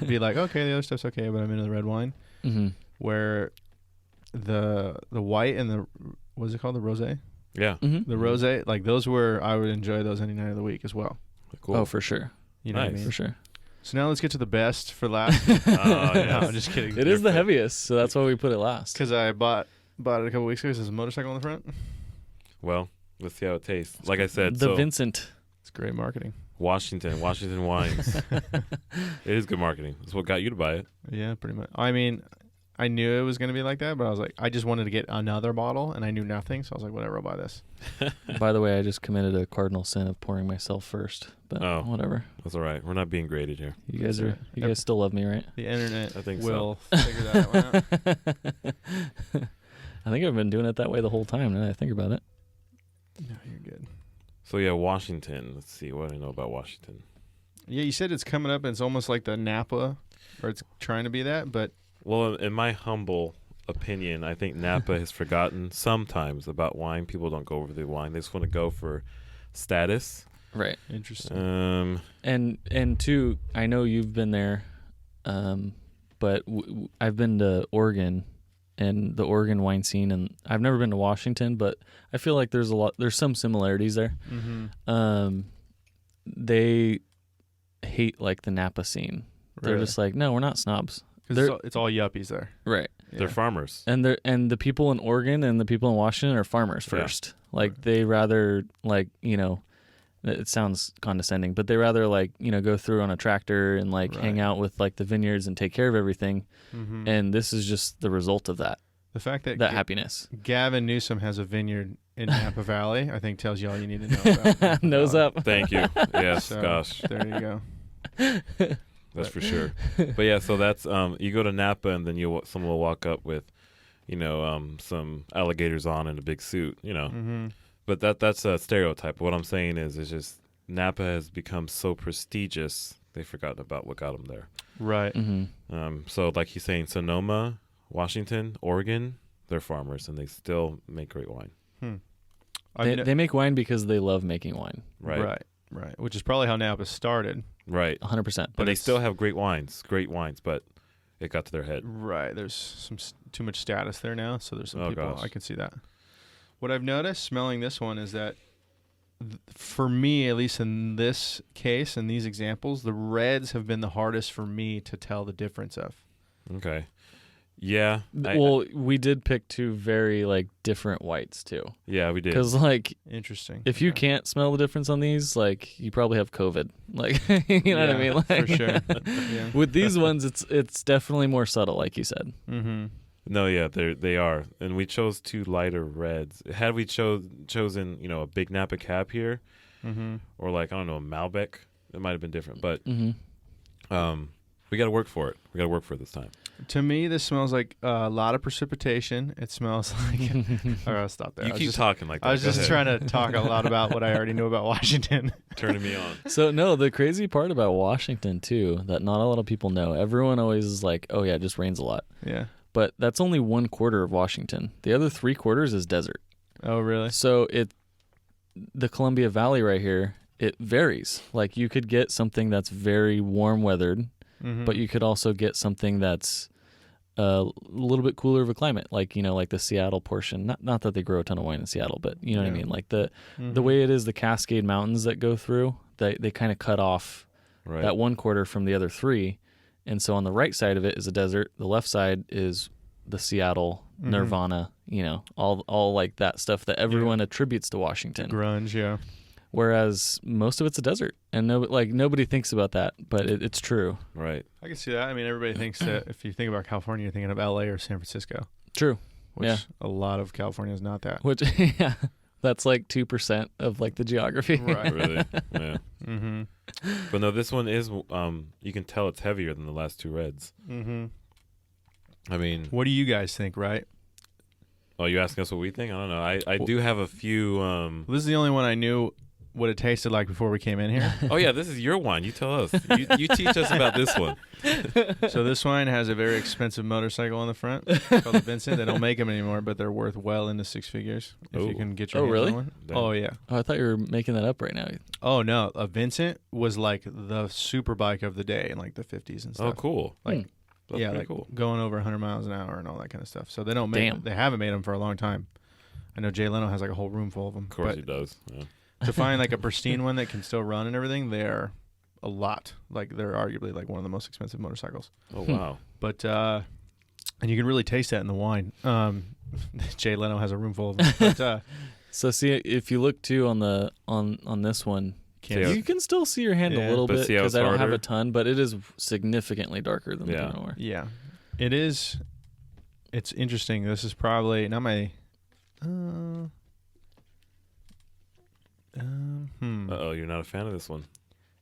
be like, okay, the other stuff's okay, but I'm into the red wine. Mm-hmm. Where the white and the what's it called, the rosé? Yeah. Mm-hmm. The rosé, like those were, I would enjoy those any night of the week as well. Cool. Oh, for sure. You know what I Nice. mean? For sure. So now let's get to the best for last. Yes. No, I'm just kidding. It is the heaviest, so that's why we put it last. Because I bought it a couple weeks ago. There's a motorcycle on the front. Well, let's see how it tastes. Like I said, The Vincent. It's great marketing. Washington wines. It is good marketing. That's what got you to buy it. Yeah, pretty much. I mean, I knew it was going to be like that, but I was like, I just wanted to get another bottle, and I knew nothing, so I was like, whatever, I'll buy this. By the way, I just committed a cardinal sin of pouring myself first, but whatever. That's all right. We're not being graded here. You guys still love me, right? The internet I think will figure that one out. I think I've been doing it that way the whole time. Now that I think about it. No, you're good. So yeah, Washington. Let's see. What do I know about Washington? Yeah, you said it's coming up, and it's almost like the Napa, or it's trying to be that, but Well, in my humble opinion, I think Napa has forgotten sometimes about wine. People don't go over the wine; they just want to go for status. Right. interesting. And two, I know you've been there, but I've been to Oregon and the Oregon wine scene, and I've never been to Washington, but I feel like there's some similarities there. Mm-hmm. They hate like the Napa scene. They're Really? just like, no, we're not snobs. Because it's all yuppies there. Right. Yeah. They're farmers. And the people in Oregon and the people in Washington are farmers first. Yeah. Like they rather like, it sounds condescending, but they rather like, go through on a tractor and like hang out with like the vineyards and take care of everything. Mm-hmm. And this is just the result of that. The fact that Happiness. Gavin Newsom has a vineyard in Napa Valley, I think tells you all you need to know about Napa Nose Valley. up. Thank you. Yes, So, gosh, there you go. that's for sure. But yeah, so that's you go to Napa and then someone will walk up with, some alligators on in a big suit, Mm-hmm. But that's a stereotype. What I'm saying is, it's just Napa has become so prestigious, they've forgotten about what got them there. Right. Mm-hmm. So like he's saying, Sonoma, Washington, Oregon, they're farmers and they still make great wine. They make wine because they love making wine. Right. Right. Which is probably how Napa started. Right. 100%. But they still have great wines, but it got to their head. Right. There's some too much status there now, so there's some people. Gosh. I can see that. What I've noticed smelling this one is that, for me, at least in this case, in these examples, the reds have been the hardest for me to tell the difference of. Okay. Yeah. We did pick two very like different whites too. Yeah, we did. Because like, Interesting. if you can't smell the difference on these, like you probably have COVID. Like, you know what I mean? Like, for sure. Yeah. With these ones, it's definitely more subtle, like you said. Mm-hmm. No, yeah, they are. And we chose two lighter reds. Had we chosen, a big Napa Cab here, Mm-hmm. or like, I don't know, a Malbec, it might have been different. But Mm-hmm. we got to work for it. We got to work for it this time. To me, this smells like a lot of precipitation. It smells like. All right, I'll stop there. You keep talking like that. I was Go just ahead. trying to talk a lot about what I already knew about Washington. Turning me on. So no, the crazy part about Washington too, that not a lot of people know. Everyone always is like, "Oh yeah, it just rains a lot," Yeah. but that's only 1/4 of Washington. The other 3/4 is desert. Oh, really? So the Columbia Valley right here, it varies. Like you could get something that's very warm weathered, Mm-hmm. but you could also get something that's a little bit cooler of a climate, like like the Seattle portion. Not that they grow a ton of wine in Seattle, but you know what I mean. Like the way it is, the Cascade Mountains that go through, they kind of cut off Right. that 1/4 from the other 3, and so on the right side of it is a desert. The left side is the Seattle Nirvana. All like that stuff that everyone attributes to Washington. grunge, yeah. Whereas most of it's a desert, and nobody thinks about that, but it's true. Right. I can see that. I mean, everybody thinks that if you think about California, you're thinking of LA or San Francisco. True. which Yeah. a lot of California is not that. Which, yeah, that's like 2% of like the geography. Right. Really? Yeah. Mm-hmm. But no, this one is. You can tell it's heavier than the last two reds. Mm-hmm. I mean, What do you guys think, right? oh, you asking us what we think? I don't know. I do have a few. This is the only one I knew what it tasted like before we came in here. Oh yeah, this is your wine. You tell us. You teach us about this one. So this wine has a very expensive motorcycle on the front called the Vincent. They don't make them anymore, but they're worth well into six figures if Oh. you can get your Oh, hands really? on one. Damn. Oh yeah. Oh, I thought you were making that up right now. Oh no, a Vincent was like the super bike of the day in like the 50s and Oh, stuff. cool. Like That's yeah, pretty like cool. going over 100 miles an hour and all that kind of stuff. So they don't make. Damn. They haven't made them for a long time. I know Jay Leno has like a whole room full of them. Of course but he does. Yeah. to find like a pristine one that can still run and everything, they're a lot. Like they're arguably like one of the most expensive motorcycles. Oh wow. But and you can really taste that in the wine. Jay Leno has a room full of them. But So see, if you look too on the on this one, can't Yeah. you can still see your hand Yeah. a little But bit see how because it's I don't have harder? a ton, but it is significantly darker than the Yeah. Pinot Noir. Yeah, it is. It's interesting. This is probably not my. Uh-oh, you're not a fan of this one.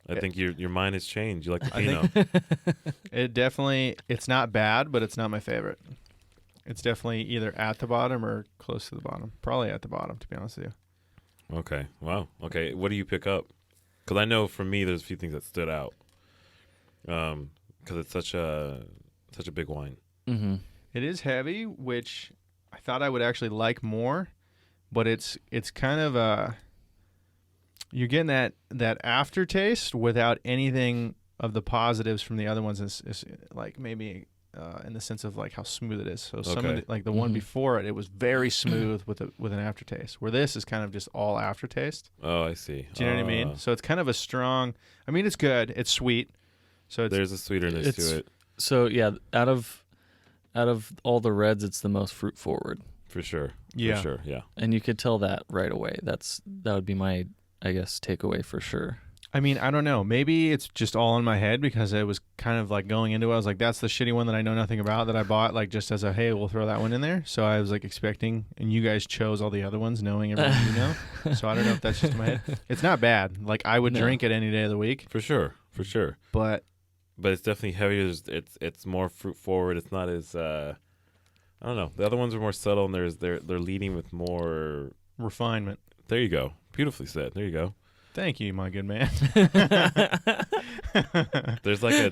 I Yeah. think your mind has changed. You like the I Pinot. think it definitely. It's not bad, but it's not my favorite. It's definitely either at the bottom or close to the bottom. Probably at the bottom, to be honest with you. Okay. Wow. Okay. What do you pick up? Because I know for me, there's a few things that stood out. Because it's such a big wine. Mm-hmm. It is heavy, which I thought I would actually like more, but it's kind of you're getting that aftertaste without anything of the positives from the other ones. Is like maybe in the sense of like how smooth it is. So some of Okay. the, like the one Mhm. before it was very smooth with an aftertaste. Where this is kind of just all aftertaste. Oh, I see. Do you know what I mean? So it's kind of a strong. I mean, it's good. It's sweet. So it's There's a sweeterness it's- to it, So yeah, out of all the reds, it's the most fruit forward, for sure. Yeah. For sure. Yeah. and you could tell that right away. That would be my, I guess, takeaway for sure. I mean, I don't know. Maybe it's just all in my head because it was kind of like going into it. I was like, that's the shitty one that I know nothing about that I bought, like just as a, hey, we'll throw that one in there. So I was like expecting, and you guys chose all the other ones knowing everything you know. So I don't know if that's just in my head. It's not bad. Like I would No. drink it any day of the week, For sure. For sure. but But it's definitely heavier. It's more fruit forward. It's not as I don't know. The other ones are more subtle, and they're leading with more. refinement. There you go. Beautifully said. There you go. Thank you, my good man. There's like a.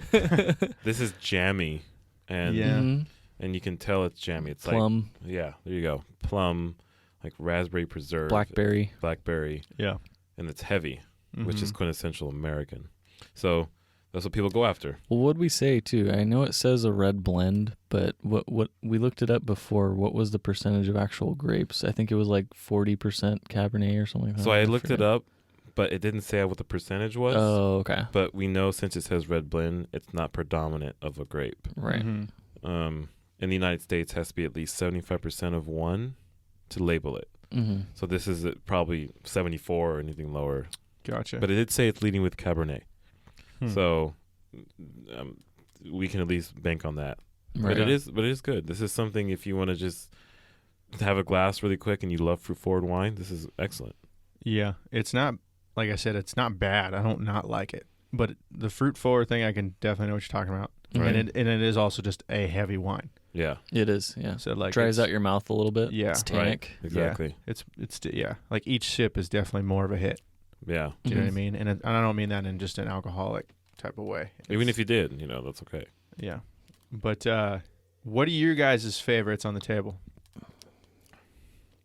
This is jammy, and Yeah. Mhm. and you can tell it's jammy. It's Plum, like yeah. There you go. Plum, like raspberry preserve, blackberry. blackberry, Yeah. and it's heavy, which is Mhm. quintessential American. So that's what people go after. Well, what'd we say too? I know it says a red blend, but what we looked it up before. What was the percentage of actual grapes? I think it was like 40% Cabernet or something like that. So I looked it forget. up, but it didn't say what the percentage was. Oh, okay. But we know since it says red blend, it's not predominant of a grape. Right. Mhm. In the United States, has to be at least 75% of one to label it. Mm-hmm. So this is probably 74 or anything lower. Gotcha. But it did say it's leading with Cabernet. Hmm. So we can at least bank on that. Right. But it is good. This is something if you want to just have a glass really quick and you love fruit forward wine, this is excellent. Yeah, it's not, like I said, it's not bad. I don't not like it. But the fruit forward thing, I can definitely know what you're talking about. Right. And it is also just a heavy wine. Yeah, It is. Yeah. So like Dries it's- out your mouth a little bit. Yeah, It's right. tannic. Exactly. It's yeah. Like each sip is definitely more of a hit. Yeah. Do you know what I Mhm. mean? And I don't mean that in just an alcoholic type of way. Even It's- if you did, that's okay. yeah. But what are your guys' favorites on the table?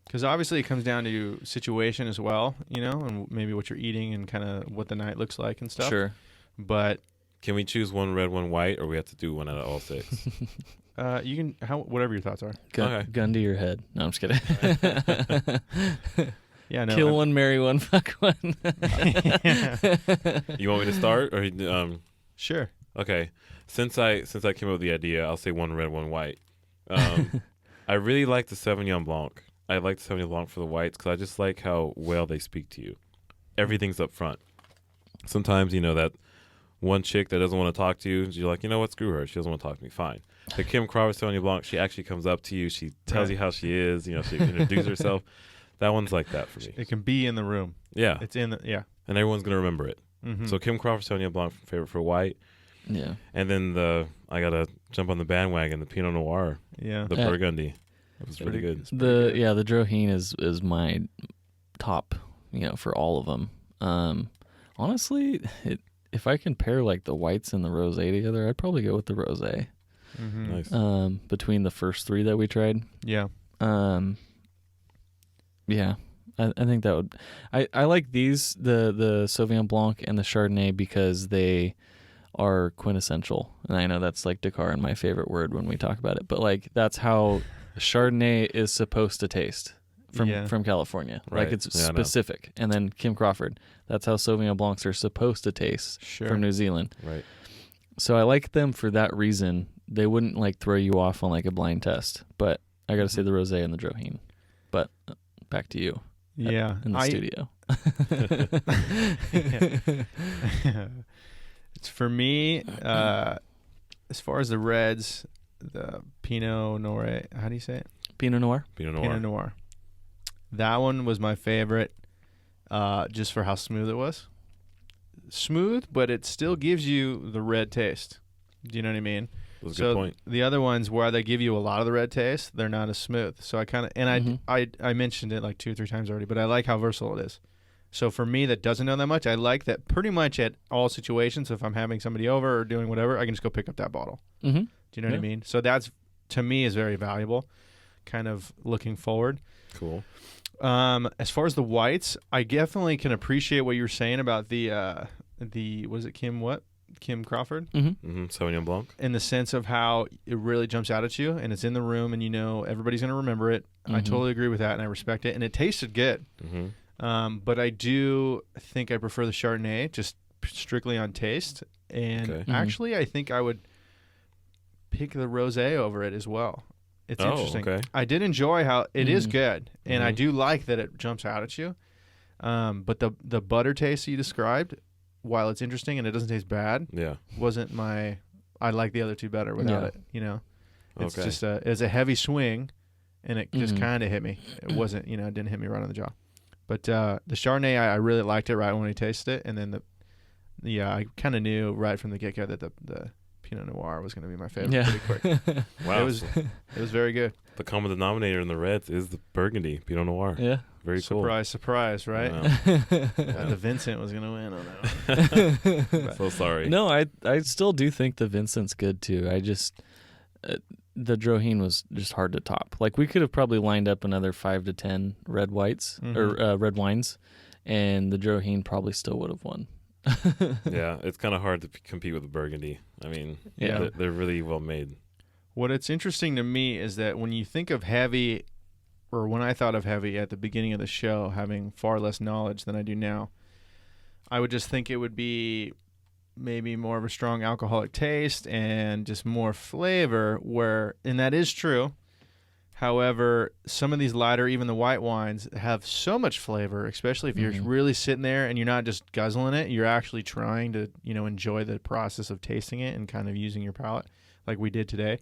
Because obviously it comes down to situation as well, and maybe what you're eating and kind of what the night looks like and stuff. Sure. But Can we choose one red, one white, or we have to do one out of all six? you can whatever your thoughts are. Okay. Gun to your head. No, I'm just kidding. Yeah, no. Kill one, marry one, fuck one. You want me to start, or Sure. okay? Since I came up with the idea, I'll say one red, one white. I really like the Sauvignon Blanc. I like the Sauvignon Blanc for the whites because I just like how well they speak to you. Everything's up front. Sometimes that one chick that doesn't want to talk to you. You're like, you know what? Screw her. She doesn't want to talk to me. Fine. The Kim Crawford Sauvignon Blanc, she actually comes up to you. She tells you how she is. You know, she introduces herself. That one's like that for me. It can be in the room. Yeah. It's in the, yeah. And everyone's going to remember it. Mm-hmm. So Kim Crawford Sauvignon Blanc, favorite for white. Yeah. And then I got to jump on the bandwagon, the Pinot Noir. Yeah. The Burgundy. That was pretty good. The Droheen is my top, for all of them. Honestly, if I can pair like the whites and the rosé together, I'd probably go with the rosé. Mm-hmm. Nice. Between the first three that we tried. Yeah. Yeah. I think that would. I like these, the Sauvignon Blanc and the Chardonnay, because they are quintessential. And I know that's like Dakkar and my favorite word when we talk about it, but like that's how Chardonnay is supposed to taste from California. Right. Like it's specific. And then Kim Crawford, that's how Sauvignon Blancs are supposed to taste from New Zealand. Right. So I like them for that reason. They wouldn't like throw you off on like a blind test, but I got to say the rosé and the Droheen. But back to you. Yeah. In the studio. It's for me, as far as the reds, the Pinot Noir, how do you say it? Pinot Noir. Pinot Noir. That one was my favorite, just for how smooth it was. Smooth, but it still gives you the red taste. Do you know what I mean? That's a good point. The other ones where they give you a lot of the red taste, they're not as smooth. So I kind of, and I mentioned it like 2 or 3 times already, but I like how versatile it is. So for me that doesn't know that much, I like that pretty much at all situations. If I'm having somebody over or doing whatever, I can just go pick up that bottle. Mm-hmm. Do you know what I mean? So that's, to me, is very valuable, kind of looking forward. Cool. As far as the whites, I definitely can appreciate what you're saying about the was it Kim Crawford? Mm-hmm. Sauvignon Blanc. In the sense of how it really jumps out at you, and it's in the room, and everybody's going to remember it. I totally agree with that, and I respect it, and it tasted good. But I do think I prefer the Chardonnay, just strictly on taste. And actually, I think I would pick the rosé over it as well. It's interesting. Okay. I did enjoy how it is good, and I do like that it jumps out at you. But the butter taste you described, while it's interesting and it doesn't taste bad, wasn't my. I like the other two better without it. It's just it's a heavy swing, and it just kind of hit me. It wasn't, it didn't hit me right on the jaw. But the Chardonnay, I really liked it right when I tasted it, and then I kind of knew right from the get go that the Pinot Noir was going to be my favorite pretty quick. Wow, it was very good. The common denominator in the reds is the Burgundy Pinot Noir. Yeah, very cool. Surprise, right? Wow. The Vincent was going to win on that one. So sorry. No, I still do think the Vincent's good too. I just the Droheen was just hard to top. Like we could have probably lined up another 5 to 10 red whites or red wines, and the Droheen probably still would have won. Yeah, it's kind of hard to compete with the Burgundy. I mean, they're really well made. What it's interesting to me is that when you think of heavy, or when I thought of heavy at the beginning of the show, having far less knowledge than I do now, I would just think it would be maybe more of a strong alcoholic taste and just more flavor, and that is true. However, some of these lighter, even the white wines, have so much flavor, especially if you're really sitting there and you're not just guzzling it, you're actually trying to, enjoy the process of tasting it and kind of using your palate like we did today.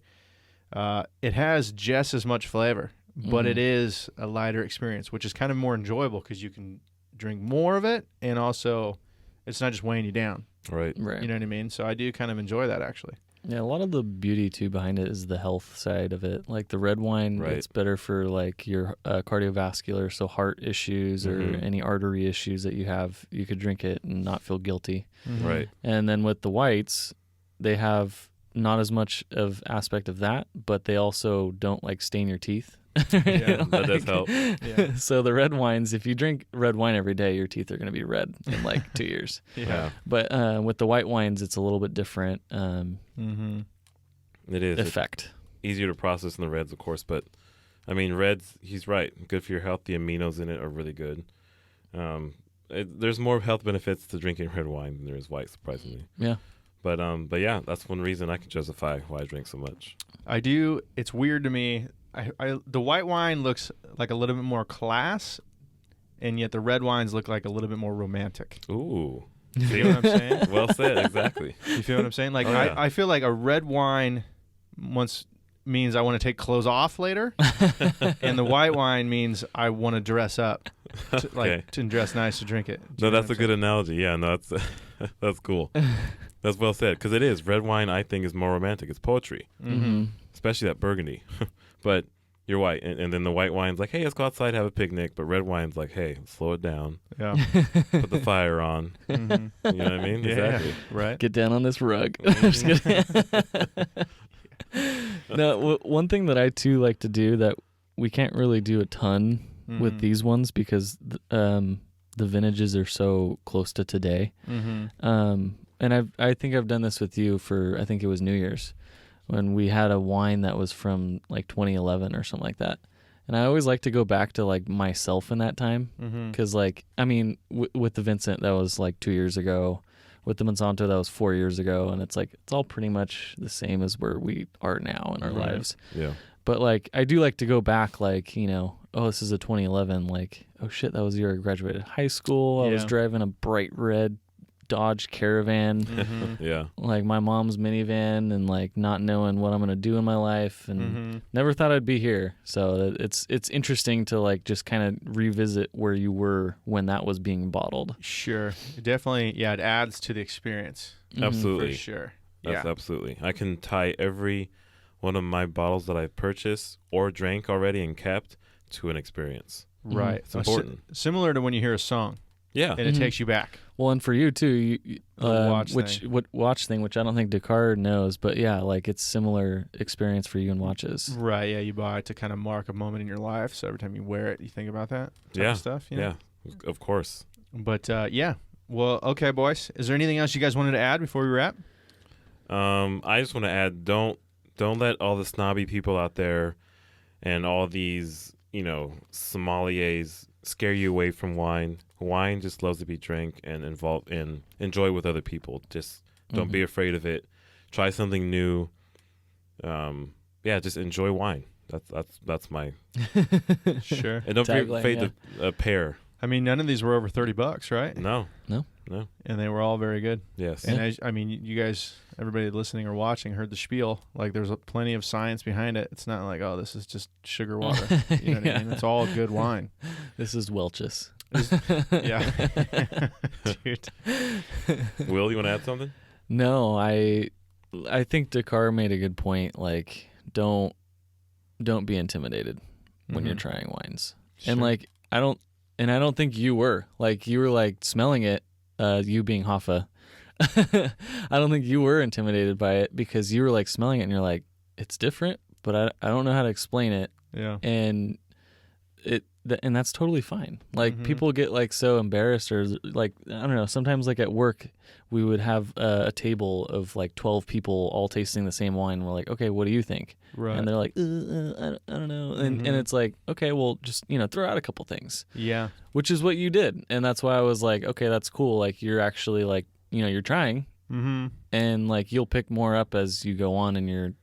It has just as much flavor, but it is a lighter experience, which is kind of more enjoyable because you can drink more of it, and also it's not just weighing you down. Right. You know what I mean? So I do kind of enjoy that, actually. Yeah, a lot of the beauty too behind it is the health side of it. Like the red wine, it's better for like your cardiovascular, so heart issues or any artery issues that you have. You could drink it and not feel guilty. Right. And then with the whites, they have not as much of aspect of that, but they also don't like stain your teeth. Yeah, that does help. Yeah. So the red wines, if you drink red wine every day, your teeth are going to be red in like 2 years. Yeah. But with the white wines, it's a little bit different. It is effect. Easier to process than the reds, of course, but I mean, reds, he's right. Good for your health. The aminos in it are really good. There's more health benefits to drinking red wine than there is white, surprisingly. Yeah. But yeah, that's one reason I can justify why I drink so much. I do. It's weird to me. The white wine looks like a little bit more class, and yet the red wines look like a little bit more romantic. Ooh. You feel what I'm saying? Well said, exactly. You feel what I'm saying? Like, Oh, yeah. I feel like a red wine means I want to take clothes off later, and the white wine means I want to dress up, to dress nice to drink it. No, that's a good analogy. Yeah, no, that's that's cool. That's well said, because it is. Red wine, I think, is more romantic. It's poetry, especially that Burgundy. But you're white, and then the white wine's like, hey, let's go outside, have a picnic. But red wine's like, hey, slow it down. Yeah. Put the fire on. You know what I mean? Yeah. Exactly. Right. Get down on this rug. No, one thing that I too like to do that we can't really do a ton with these ones because the vintages are so close to today. And I think I've done this with you for, I think it was New Year's, when we had a wine that was from like 2011 or something like that. And I always like to go back to like myself in that time because like, I mean, with the Vincent, that was like 2 years ago. With the Monsanto, that was 4 years ago. And it's like, it's all pretty much the same as where we are now in our lives. Yeah. But like, I do like to go back, like, you know, oh, this is a 2011. Like, oh shit, that was the year I graduated high school. I was driving a bright red Dodge Caravan, Yeah. like my mom's minivan, and like not knowing what I'm gonna do in my life, and never thought I'd be here. So it's interesting to like just kind of revisit where you were when that was being bottled. Sure, definitely. Yeah, it adds to the experience. Absolutely. For sure. That's absolutely. I can tie every one of my bottles that I've purchased or drank already and kept to an experience. Right. It's important. Similar to when you hear a song. Yeah. And it takes you back. Well, and for you too, watch watch thing, which I don't think Dakkar knows, but yeah, like it's similar experience for you and watches. Right. Yeah, you buy it to kind of mark a moment in your life. So every time you wear it, you think about that type of stuff. You know? Yeah, of course. But yeah. Well, okay, boys. Is there anything else you guys wanted to add before we wrap? I just want to add, don't let all the snobby people out there and all these, you know, sommeliers scare you away from wine. Wine just loves to be drank and involved in enjoy with other people. Just don't be afraid of it. Try something new. Just enjoy wine. That's my Sure. And don't be afraid to pair. I mean, none of these were over $30, right? No. And they were all very good. Yes. And I mean, you guys, everybody listening or watching, heard the spiel. Like, there's plenty of science behind it. It's not like, oh, this is just sugar water. You know what I mean? It's all good wine. This is Welch's. Yeah. Dude. Will, you want to add something? No, I think Dakkar made a good point. Like, don't be intimidated when you're trying wines. Sure. And like, I don't think you were. Like, you were like smelling it, you being Hoffa. I don't think you were intimidated by it because you were like smelling it and you're like, it's different, but I don't know how to explain it. Yeah. And and that's totally fine. Like, people get like so embarrassed, or like, I don't know, sometimes like at work we would have a table of like 12 people all tasting the same wine. We're like, okay, what do you think? Right. And they're like, I don't know. And it's like, okay, well, just, you know, throw out a couple things. Yeah. Which is what you did. And that's why I was like, okay, that's cool. Like, you're actually like, you know, you're trying. And like, you'll pick more up as you go on, and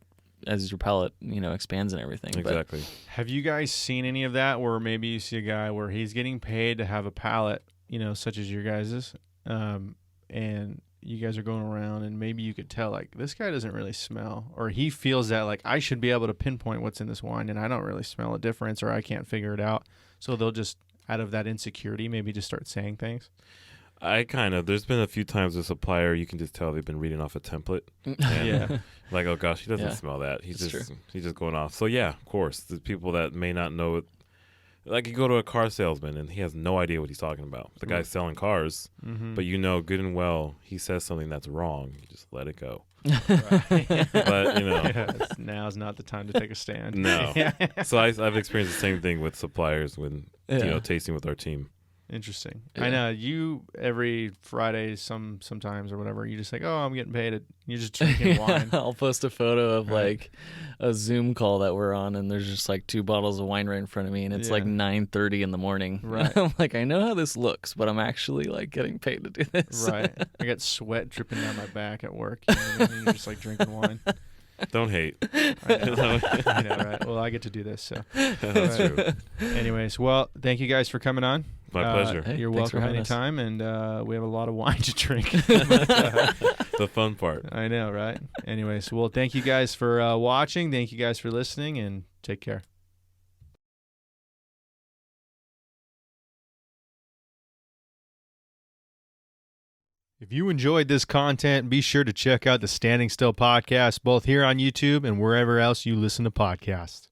as your palate, you know, expands and everything. Exactly. But have you guys seen any of that where maybe you see a guy where he's getting paid to have a palate, you know, such as your guys's, and you guys are going around and maybe you could tell, like, this guy doesn't really smell, or he feels that, like, I should be able to pinpoint what's in this wine and I don't really smell a difference, or I can't figure it out. So they'll just, out of that insecurity, maybe just start saying things. There's been a few times a supplier, you can just tell they've been reading off a template. And like, oh gosh, he doesn't smell that. He's just going off. So yeah, of course, the people that may not know it, like, you go to a car salesman and he has no idea what he's talking about. The guy's selling cars, but you know good and well he says something that's wrong. You just let it go. But you know, now's not the time to take a stand. No. So I've experienced the same thing with suppliers when you know, tasting with our team. Interesting. I know you every Friday sometimes or whatever, you just like, oh, I'm getting paid. You're just drinking wine. I'll post a photo of like a Zoom call that we're on, and there's just like 2 bottles of wine right in front of me, and it's like 9:30 in the morning. Right. I'm like, I know how this looks, but I'm actually like getting paid to do this. Right. I got sweat dripping down my back at work. You know what I mean? You're just like drinking wine. Don't hate. I know, right? Well, I get to do this, so. That's true. Anyways, well, thank you guys for coming on. My pleasure. Hey, You're thanks for welcome having us. anytime, and we have a lot of wine to drink. The fun part. I know, right? Anyways, well, thank you guys for watching. Thank you guys for listening, and take care. If you enjoyed this content, be sure to check out the Standing Still podcast, both here on YouTube and wherever else you listen to podcasts.